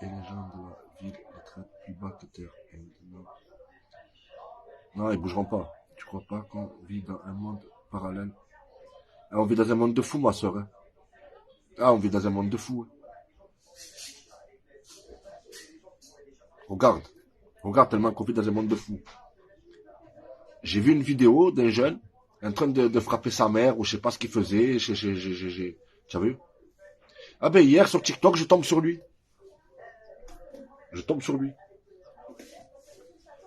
Et les gens de la ville les traitent plus bas que terre. Non, ils bougeront pas. Tu crois pas qu'on vit dans un monde parallèle? Ah, on vit dans un monde de fou, ma soeur. Hein. Ah, on vit dans un monde de fou. Hein. Regarde. Regarde tellement qu'on vit dans un monde de fou. J'ai vu une vidéo d'un jeune en train de frapper sa mère ou je sais pas ce qu'il faisait. Tu as vu? Ah ben hier sur TikTok, je tombe sur lui. Je tombe sur lui.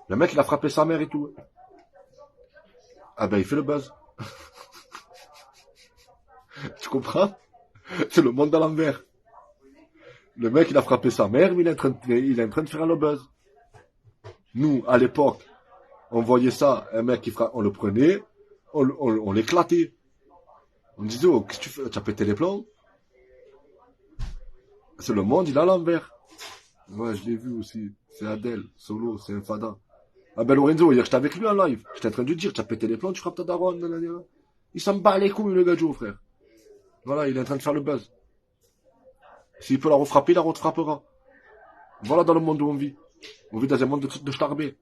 Le mec, il a frappé sa mère et tout. Ah ben il fait le buzz. Tu comprends? C'est le monde à l'envers. Le mec, il a frappé sa mère, mais il est en train de faire le buzz. Nous, à l'époque, on voyait ça, un mec, on le prenait, on l'éclatait. On disait, oh, qu'est-ce que tu fais? Tu as pété les plombs? C'est le monde, il est à l'envers. Ouais, je l'ai vu aussi. C'est Adèle, solo, c'est un fada. Ah ben Lorenzo, hier, j'étais avec lui en live. J'étais en train de lui dire, tu as pété les plombs, tu frappes ta daronne. Nanana. Il s'en bat les couilles, le gars Joe, frère. Voilà, il est en train de faire le buzz. S'il peut la refrapper, il la refrappera. Voilà dans le monde où on vit. On vit dans un monde de starbé.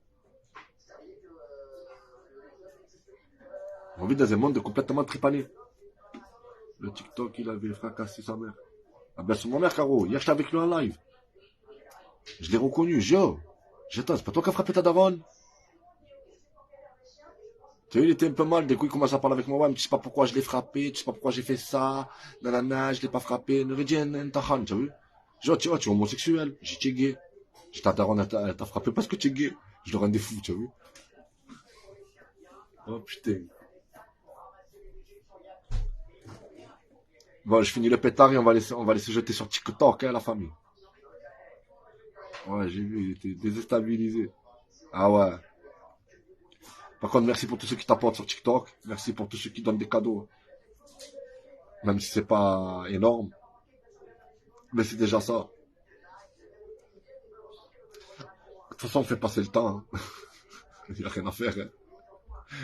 On vit dans un monde complètement tripané. Le TikTok, il avait fracassé sa mère. Ah ben, c'est ma mère, Caro. Hier, j'étais avec lui en live. Je l'ai reconnu. Yo. J'attends, c'est pas toi qui as frappé ta daronne? Tu sais, il était un peu mal. Des coups, il commence à parler avec moi. Ouais, mais tu sais pas pourquoi je l'ai frappé. Tu sais pas pourquoi j'ai fait ça. Nanana, je l'ai pas frappé. Ne dit un tahan, tu as vu? Genre, tu vois, tu es homosexuel. J'ai t'es gay. J'ai ta daronne, elle t'a frappé parce que tu es gay. Je le rendais fou, tu as vu? Oh putain. Bon, je finis le pétard et on va laisser jeter sur TikTok, hein, la famille. Ouais, j'ai vu, il était déstabilisé. Ah ouais. Par contre, merci pour tous ceux qui t'apportent sur TikTok. Merci pour tous ceux qui donnent des cadeaux. Même si c'est pas énorme. Mais c'est déjà ça. De toute façon, on fait passer le temps. Hein. Il n'y a rien à faire. Hein.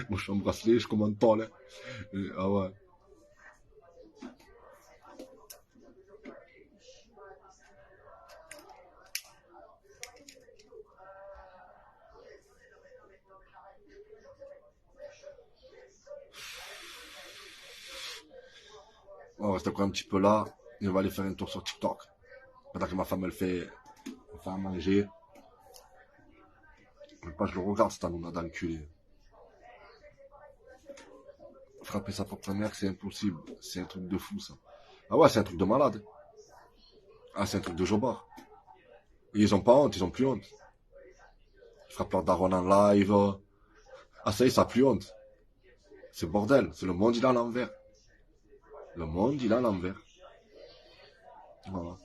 Moi, je suis en bracelet, je commande pas. Là. Ah ouais. On reste encore un petit peu là. Et on va aller faire un tour sur TikTok. Pendant que ma femme, elle fait à manger. Pas, je le regarde, c'est un nom d'enculé. Frapper sa propre mère, c'est impossible. C'est un truc de fou, ça. Ah ouais, c'est un truc de malade. Ah, c'est un truc de jobard. Et ils ont pas honte, ils ont plus honte. Ils frappent leur daronne en live. Ah, ça y est, ça a plus honte. C'est bordel. C'est le monde, il est à l'envers. Le monde, il est à l'envers. Voilà.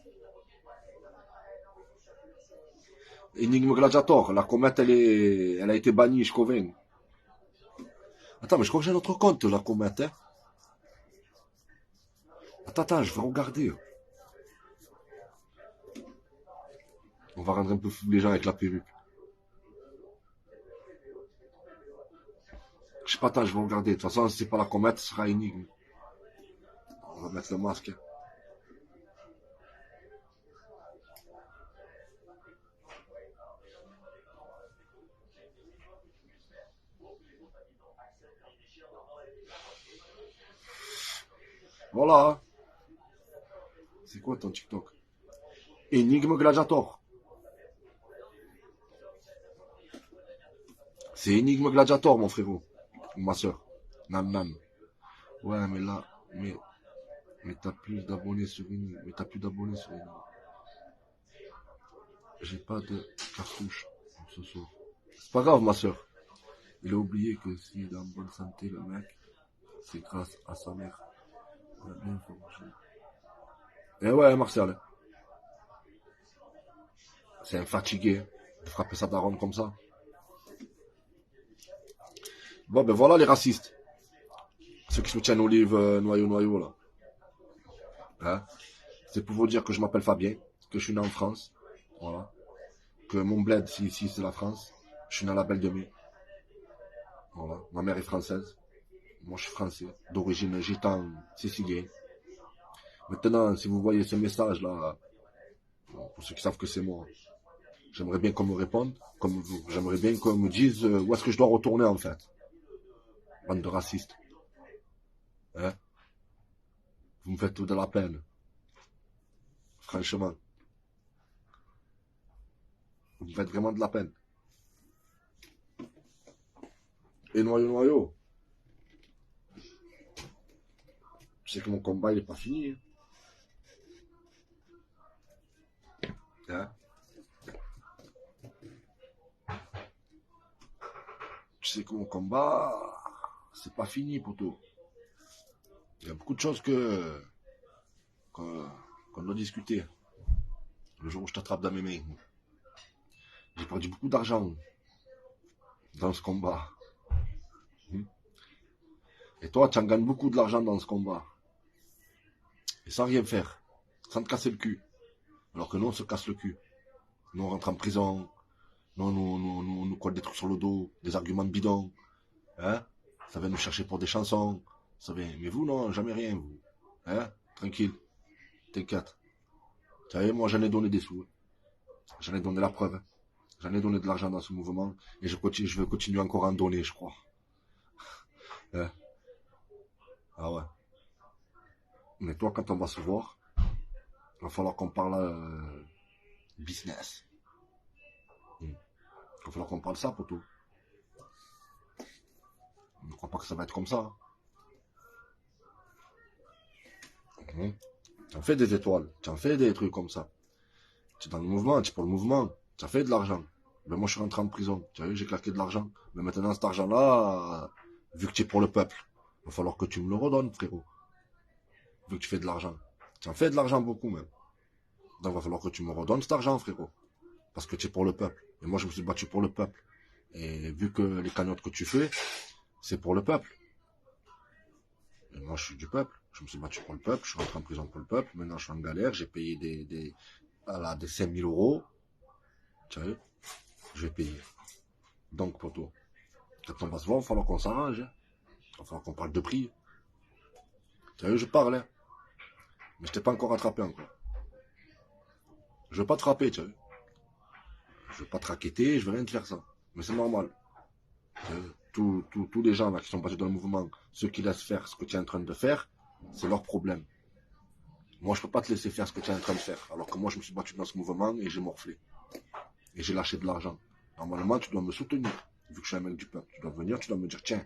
Énigme Gladiator, la comète, elle a été bannie, je convainc. Attends, mais je crois que j'ai un autre compte, la comète. Hein. Attends, je vais regarder. On va rendre un peu fou les gens avec la perruque. Je sais pas, attends, je vais regarder. De toute façon, si c'est pas la comète, ce sera énigme. On va mettre le masque. Voilà. C'est quoi ton TikTok? Énigme Gladiator. C'est Énigme Gladiator, mon frérot. Ou ma soeur. Nam nam. Ouais, mais là, mais t'as plus d'abonnés sur Énigme. Mais t'as plus d'abonnés sur Énigme. J'ai pas de cartouche ce soir. C'est pas grave, ma soeur. Il a oublié que s'il est en bonne santé, le mec, c'est grâce à sa mère. Il a bien forgé. Eh ouais, Martial. C'est un fatigué de frapper sa daronne comme ça. Bon, ben voilà les racistes. Ceux qui soutiennent Olive noyau là. Hein? C'est pour vous dire que je m'appelle Fabien, que je suis né en France. Voilà. Que mon bled, ici, c'est la France. Je suis né à la Belle de Mai. Voilà. Ma mère est française. Moi, je suis français. D'origine gitane, sicilien. Maintenant, si vous voyez ce message-là, pour ceux qui savent que c'est moi, j'aimerais bien qu'on me réponde, comme vous. J'aimerais bien qu'on me dise où est-ce que je dois retourner, en fait. Bande de racistes. Hein? Vous me faites tout de la peine. Franchement. Vous me faites vraiment de la peine. Et noyau. Je sais que mon combat, il n'est pas fini. Hein? Je sais que mon combat, c'est pas fini, poteau. Il y a beaucoup de choses qu'on doit discuter. Le jour où je t'attrape dans mes mains. J'ai perdu beaucoup d'argent dans ce combat. Et toi, tu en gagnes beaucoup de l'argent dans ce combat. Et sans rien faire. Sans te casser le cul. Alors que nous, on se casse le cul. Nous, on rentre en prison. Nous, on nous colle des trucs sur le dos. Des arguments bidons. Hein? Ça vient nous chercher pour des chansons. Ça vient. Mais vous, non, jamais rien, vous. Hein? Tranquille. T'inquiète. Vous savez, moi, j'en ai donné des sous. J'en ai donné la preuve. J'en ai donné de l'argent dans ce mouvement. Et je vais continuer encore à en donner, je crois. Hein? Ah ouais. Mais toi, quand on va se voir, il va falloir qu'on parle business. Il va falloir qu'on parle ça, poteau. Je ne crois pas que ça va être comme ça. Hein. Tu en fais des étoiles, tu en fais des trucs comme ça. Tu es dans le mouvement, tu es pour le mouvement, tu as fait de l'argent. Ben moi, je suis rentré en prison. Tu as vu, j'ai claqué de l'argent. Mais maintenant, cet argent-là, vu que tu es pour le peuple, il va falloir que tu me le redonnes, frérot. Vu que tu fais de l'argent. Tu en fais de l'argent beaucoup, même. Donc, il va falloir que tu me redonnes cet argent, frérot. Parce que tu es pour le peuple. Et moi, je me suis battu pour le peuple. Et vu que les cagnottes que tu fais, c'est pour le peuple. Et moi, je suis du peuple. Je me suis battu pour le peuple. Je suis rentré en prison pour le peuple. Maintenant, je suis en galère. J'ai payé des 5 000 euros. Tu vois, je vais payer. Donc, poto, quand on va se voir, il va falloir qu'on s'arrange. Hein. Il va falloir qu'on parle de prix. Tu vois, je parle. Hein. Mais je t'ai pas encore attrapé encore. Je veux pas te frapper, tu vois. Je veux pas te raqueter, je veux rien te faire ça. Mais c'est normal. Tous les gens là qui sont battus dans le mouvement, ceux qui laissent faire ce que tu es en train de faire, c'est leur problème. Moi, je peux pas te laisser faire ce que tu es en train de faire. Alors que moi, je me suis battu dans ce mouvement et j'ai morflé. Et j'ai lâché de l'argent. Normalement, tu dois me soutenir. Vu que je suis un mec du peuple. Tu dois venir, tu dois me dire, tiens,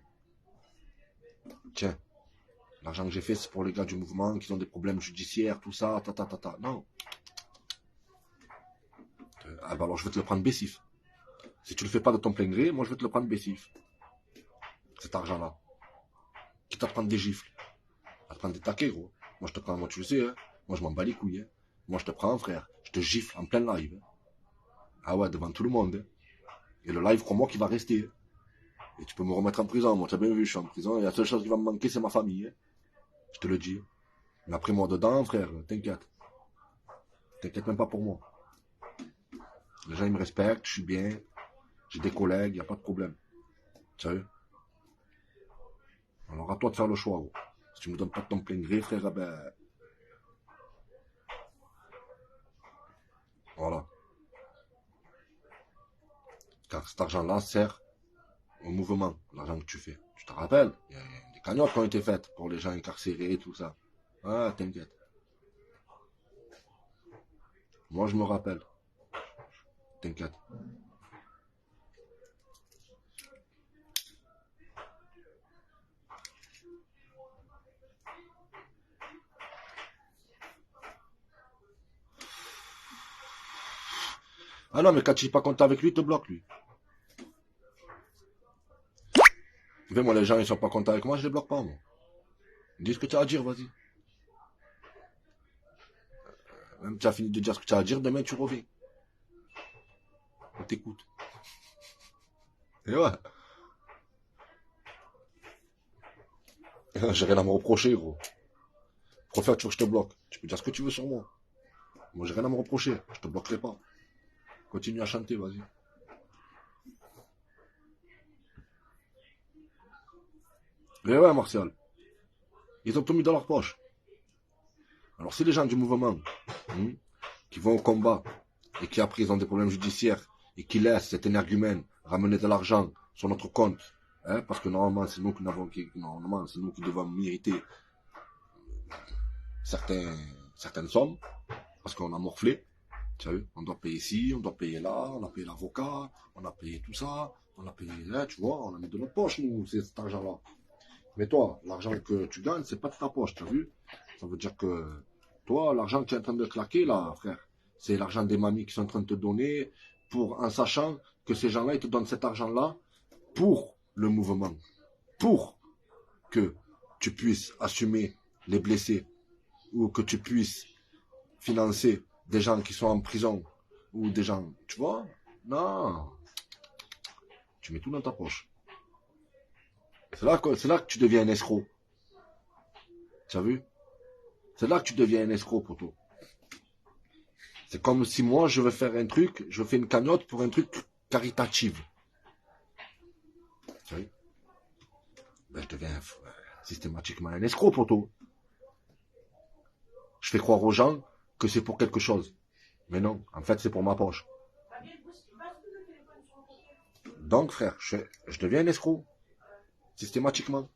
l'argent que j'ai fait, c'est pour les gars du mouvement qui ont des problèmes judiciaires, tout ça, ta. Non. Ah bah alors, je vais te le prendre baissif. Si tu le fais pas de ton plein gré, moi, je vais te le prendre baissif. Cet argent-là. Quitte à te prendre des gifles. À te prendre des taquets, gros. Moi, je te prends, moi, tu le sais, hein. Moi, je m'en bats les couilles, hein. Moi, je te prends, frère. Je te gifle en plein live. Hein. Ah ouais, devant tout le monde. Hein. Et le live, crois-moi, qui va rester. Et tu peux me remettre en prison. Moi, tu as bien vu, je suis en prison. Et la seule chose qui va me manquer, c'est ma famille. Hein. Je te le dis. Mais après, moi, dedans, frère, t'inquiète. T'inquiète même pas pour moi. Les gens, ils me respectent, je suis bien. J'ai des collègues, il n'y a pas de problème. Sérieux. Alors, à toi de faire le choix, gros. Si tu me donnes pas de ton plein gré, frère, ben... Voilà. Car cet argent-là sert au mouvement, l'argent que tu fais. Tu te rappelles? Il y a des cagnottes qui ont été faites pour les gens incarcérés et tout ça. Ah, t'inquiète. Moi, je me rappelle. T'inquiète. Ah non, mais quand tu n'es pas content avec lui, il te bloque, lui. Tu sais, moi, les gens, ils sont pas contents avec moi, je les bloque pas, moi. Dis ce que tu as à dire, vas-y. Même tu as fini de dire ce que tu as à dire, demain, tu reviens. On t'écoute. Et ouais. J'ai rien à me reprocher, gros. Préfère tu veux que je te bloque. Tu peux dire ce que tu veux sur moi. Moi, j'ai rien à me reprocher. Je te bloquerai pas. Continue à chanter, vas-y. Et ouais, Martial. Ils ont tout mis dans leur poche. Alors, si les gens du mouvement, qui vont au combat, et qui après ils ont des problèmes judiciaires, et qui laissent cet énergumène ramener de l'argent sur notre compte, hein, parce que normalement, c'est nous qui devons mériter certaines sommes, parce qu'on a morflé. Tu as vu, on doit payer ici, on doit payer là, on a payé l'avocat, on a payé tout ça, on a payé là, tu vois, on a mis de notre poche, nous, cet argent-là. Mais toi, l'argent que tu gagnes, c'est pas de ta poche, tu as vu? Ça veut dire que toi, l'argent que tu es en train de claquer, là, frère, c'est l'argent des mamies qui sont en train de te donner, en sachant que ces gens-là, ils te donnent cet argent-là pour le mouvement, pour que tu puisses assumer les blessés, ou que tu puisses financer des gens qui sont en prison, ou des gens, tu vois? Non, tu mets tout dans ta poche. C'est là que tu deviens un escroc. Tu as vu? C'est là que tu deviens un escroc, poto. C'est comme si moi, je veux faire un truc, je fais une cagnotte pour un truc caritatif. Tu vois? Ben, je deviens systématiquement un escroc, poto. Je fais croire aux gens que c'est pour quelque chose. Mais non, en fait, c'est pour ma poche. Donc, frère, je deviens un escroc. Systématiquement.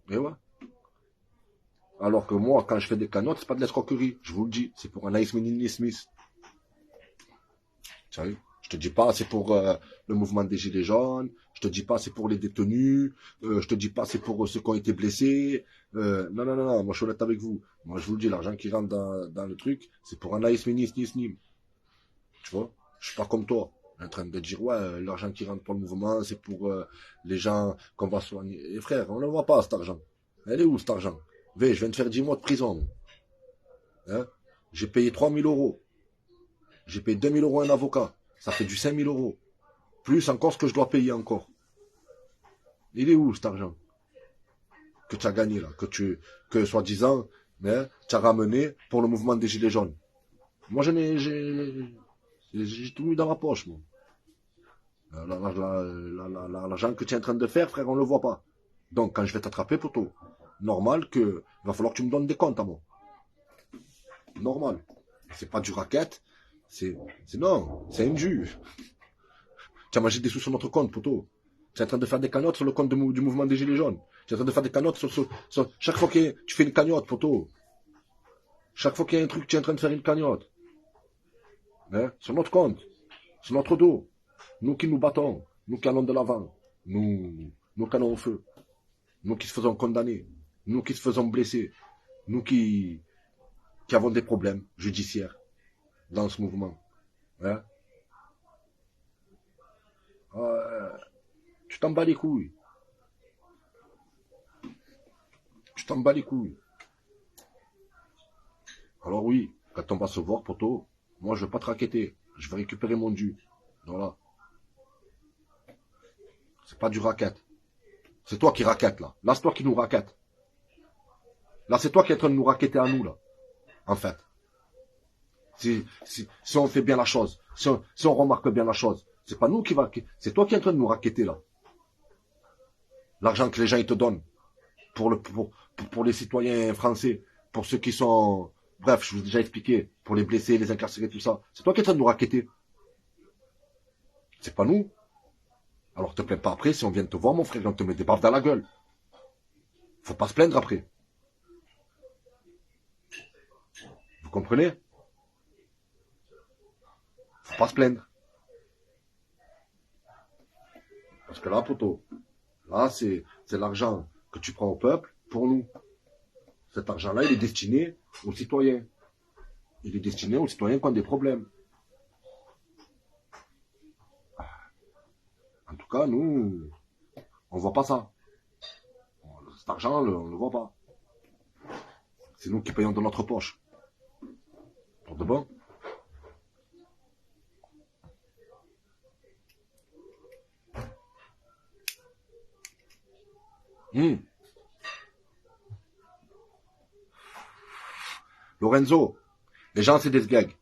Et ouais. Alors que moi, quand je fais des cagnottes, c'est pas de l'escroquerie. Je vous le dis. C'est pour Anaïs Menini Smith. Sérieux. Je te dis pas, c'est pour le mouvement des Gilets jaunes. Je te dis pas, c'est pour les détenus. Je te dis pas, c'est pour ceux qui ont été blessés. Non, non, non, non. Moi, je suis honnête avec vous. Moi, je vous le dis, l'argent qui rentre dans le truc, c'est pour Anaïs Menini Smith. Tu vois? Je suis pas comme toi. En train de dire, ouais, l'argent qui rentre pour le mouvement, c'est pour les gens qu'on va soigner. Et frère, on ne le voit pas, cet argent. Elle est où, cet argent? Je viens de faire 10 mois de prison. Hein? J'ai payé 3 000 euros. J'ai payé 2 000 euros à un avocat. Ça fait du 5 000 euros. Plus encore ce que je dois payer encore. Il est où cet argent que tu as gagné là? Que soi-disant, hein, tu as ramené pour le mouvement des Gilets jaunes. Moi, j'ai tout mis dans ma poche, moi. L'argent que tu es en train de faire, frère, on ne le voit pas. Donc, quand je vais t'attraper, poteau, normal que il va falloir que tu me donnes des comptes à moi. Normal. C'est pas du racket. Non, c'est indu. Tu as mangé des sous sur notre compte, poteau. Tu es en train de faire des cagnottes sur le compte du mouvement des Gilets jaunes. Tu es en train de faire des cagnottes sur chaque fois que tu fais une cagnotte, poteau. Chaque fois qu'il y a un truc, tu es en train de faire une cagnotte. Hein? Sur notre compte. Sur notre dos. Nous qui nous battons. Nous qui allons de l'avant. Nous qui allons au feu. Nous qui se faisons condamner. Nous qui se faisons blesser. Nous qui avons des problèmes judiciaires dans ce mouvement. Hein? Tu t'en bats les couilles. Tu t'en bats les couilles. Alors oui, quand on va se voir, poteau, moi je vais pas te raqueter. Je vais récupérer mon dû. Voilà. C'est pas du racket. C'est toi qui raquette là. Là c'est toi qui nous raquette. Là c'est toi qui es en train de nous raqueter à nous là. En fait. Si on fait bien la chose. Si on remarque bien la chose. C'est pas nous qui va. C'est toi qui es en train de nous raqueter là. L'argent que les gens ils te donnent. Pour les citoyens français. Pour ceux qui sont. Bref, je vous ai déjà expliqué. Pour les blessés, les incarcérés, tout ça. C'est toi qui es en train de nous raqueter. C'est pas nous. Alors te plains pas après si on vient te voir, mon frère, et on te met des baffes dans la gueule. Faut pas se plaindre après. Vous comprenez? Faut pas se plaindre. Parce que là, poteau, là, c'est l'argent que tu prends au peuple pour nous. Cet argent-là, il est destiné aux citoyens. Il est destiné aux citoyens qui ont des problèmes. En tout cas, nous, on voit pas ça. Cet argent, on le voit pas. C'est nous qui payons de notre poche. Pour de bon. Lorenzo, les gens c'est des gags.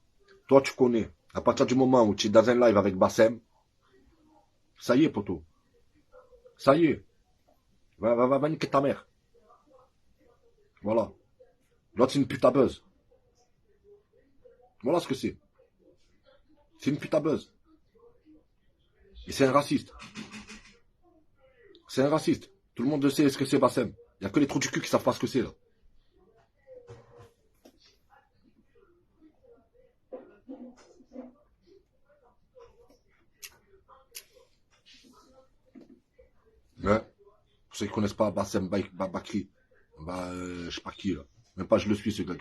Toi tu connais. À partir du moment où tu es dans un live avec Bassem, ça y est poteau. Ça y est. Va niquer ta mère. Voilà. L'autre c'est une pute à buzz. Voilà ce que c'est. C'est une pute à buzz. Et c'est un raciste. C'est un raciste. Tout le monde sait ce que c'est Bassem. Il n'y a que les trous du cul qui savent pas ce que c'est là. Ouais. Pour ceux qui ne connaissent pas Bassem Bakri, je sais pas qui là. Même pas je le suis ce gars.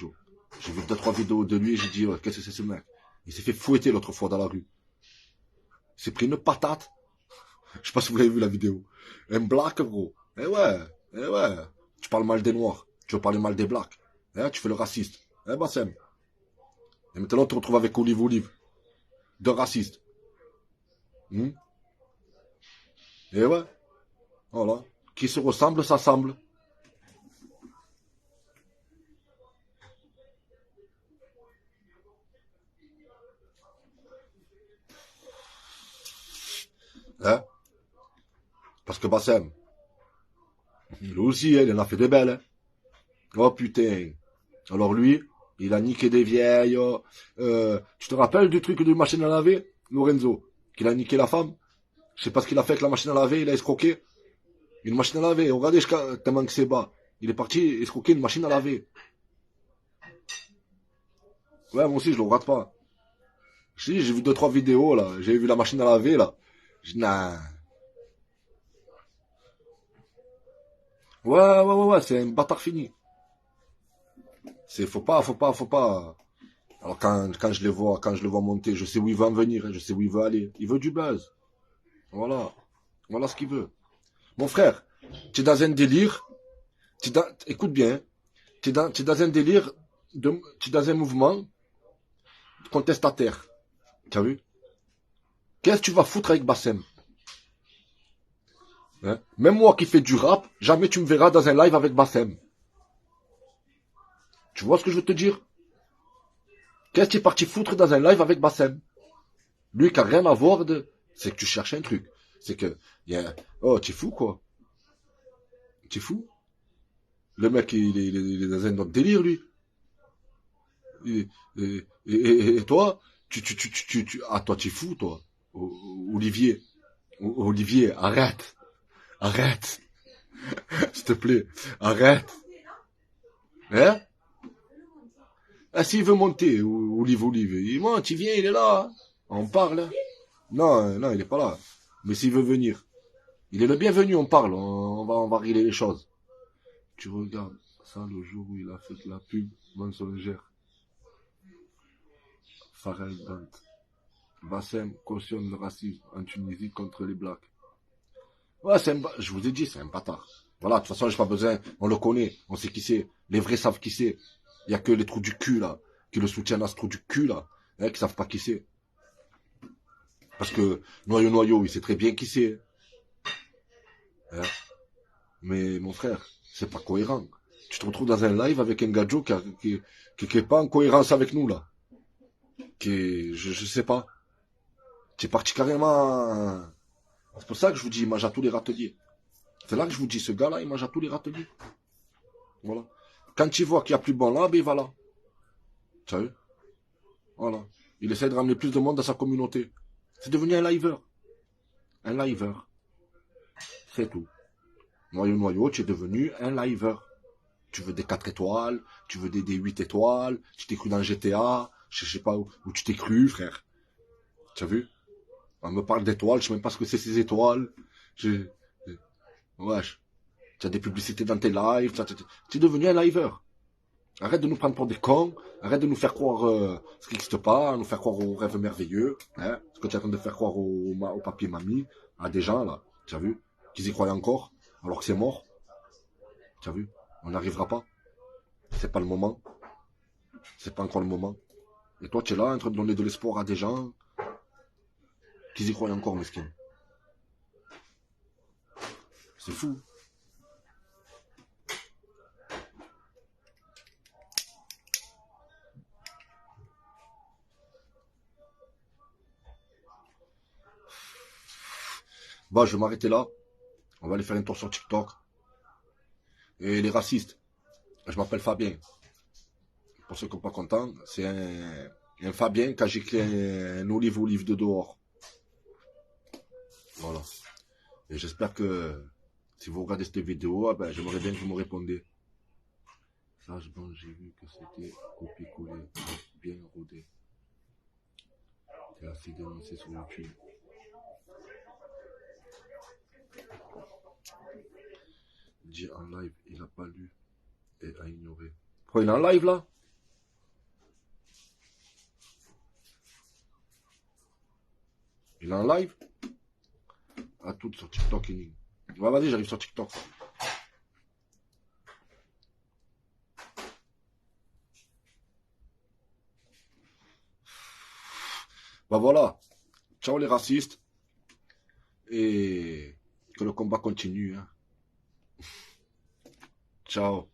J'ai vu 2-3 vidéos de lui et j'ai dit oh, qu'est-ce que c'est ce mec. Il s'est fait fouetter l'autre fois dans la rue. Il s'est pris une patate. Je sais pas si vous avez vu la vidéo. Un black gros. Eh ouais. Tu parles mal des noirs. Tu veux parler mal des blacks. Tu fais le raciste. Bassem. Et maintenant on te retrouve avec Olive. Deux racistes. Et ouais. Voilà. Qui se ressemble, s'assemble. Hein? Parce que Bassem, lui aussi, il en a fait des belles. Hein? Oh putain. Alors lui, il a niqué des vieilles. Tu te rappelles du truc de machine à laver, Lorenzo? Qu'il a niqué la femme? Je sais pas ce qu'il a fait avec la machine à laver, il a escroqué. Une machine à laver. Regardez tellement que c'est bas. Il est parti escroquer une machine à laver. Ouais, moi aussi, je le regarde pas. J'ai vu deux, trois vidéos, là. J'ai vu la machine à laver, là. Nah. Ouais, c'est un bâtard fini. Faut pas. Alors quand je le vois monter, je sais où il va en venir, hein, je sais où il veut aller. Il veut du buzz. Voilà. Voilà ce qu'il veut. Mon frère, tu es dans un délire. Écoute bien. Tu es dans un délire. Tu es dans un mouvement contestataire. Tu as vu? Qu'est-ce que tu vas foutre avec Bassem? Hein? Même moi qui fais du rap, jamais tu me verras dans un live avec Bassem. Tu vois ce que je veux te dire? Qu'est-ce que tu es parti foutre dans un live avec Bassem? Lui qui a rien à voir de... C'est que tu cherches un truc. C'est que... Oh, tu es fou quoi? Tu es fou? Le mec, il est dans un autre délire, lui. Et toi, ah, toi, tu es fou, toi. Olivier. Olivier, arrête. Arrête. S'il te plaît. Arrête. Hein? Ah, s'il veut monter, Olive, il monte, il vient, il est là. On parle. Non, non, il est pas là. Mais s'il veut venir, il est le bienvenu, on parle. On va régler les choses. Tu regardes ça le jour où il a fait de la pub mensongère. Pharrell Dant. Bassem cautionne le racisme en Tunisie contre les blacks. Ouais, je vous ai dit, c'est un bâtard. Voilà, de toute façon, j'ai pas besoin. On le connaît, on sait qui c'est. Les vrais savent qui c'est. Il y a que les trous du cul, là, qui le soutiennent à ce trou du cul, là, hein, qui savent pas qui c'est. Parce que Noyau, il sait très bien qui c'est. Hein. Mais mon frère, c'est pas cohérent. Tu te retrouves dans un live avec un gadjo qui est pas en cohérence avec nous, là. Je sais pas. Tu es parti carrément. C'est pour ça que je vous dis, il mange à tous les râteliers. C'est là que je vous dis, ce gars-là, il mange à tous les râteliers. Voilà. Quand il voit qu'il y a plus bon là, ben il va là. Tu vois? Voilà. Il essaie de ramener plus de monde dans sa communauté. C'est devenu un liver. Un liver. C'est tout. Noyau, tu es devenu un liver. Tu veux des 4 étoiles, tu veux des 8 étoiles, tu t'es cru dans GTA, je sais pas où tu t'es cru, frère. Tu as vu? On me parle d'étoiles, je sais même pas ce que c'est ces étoiles. Wesh. Tu as des publicités dans tes lives, tu es devenu un liver. Arrête de nous prendre pour des cons, arrête de nous faire croire ce qui n'existe pas, nous faire croire aux rêves merveilleux, hein, ce que tu es en train de faire croire au papier mamie, à des gens là, tu as vu, qu'ils y croient encore, alors que c'est mort, tu as vu, on n'arrivera pas, c'est pas le moment, c'est pas encore le moment. Et toi tu es là en train de donner de l'espoir à des gens qui y croient encore, mesquin. C'est fou. Bon, je vais m'arrêter là. On va aller faire un tour sur TikTok. Et les racistes, je m'appelle Fabien. Pour ceux qui ne sont pas contents, c'est un Fabien quand j'écris un olive de dehors. Voilà. Et j'espère que si vous regardez cette vidéo, ben, j'aimerais bien que vous me répondez. Ça, j'ai vu que c'était copié-collé, bien rodé. C'est assez dénoncé sur YouTube. Dit en live, il n'a pas lu et a ignoré. Pourquoi il est en live là? Il est en live? À toutes sur TikTok. Ouais, vas-y, j'arrive sur TikTok. Bah voilà. Ciao les racistes. Et que le combat continue. Hein. Ciao.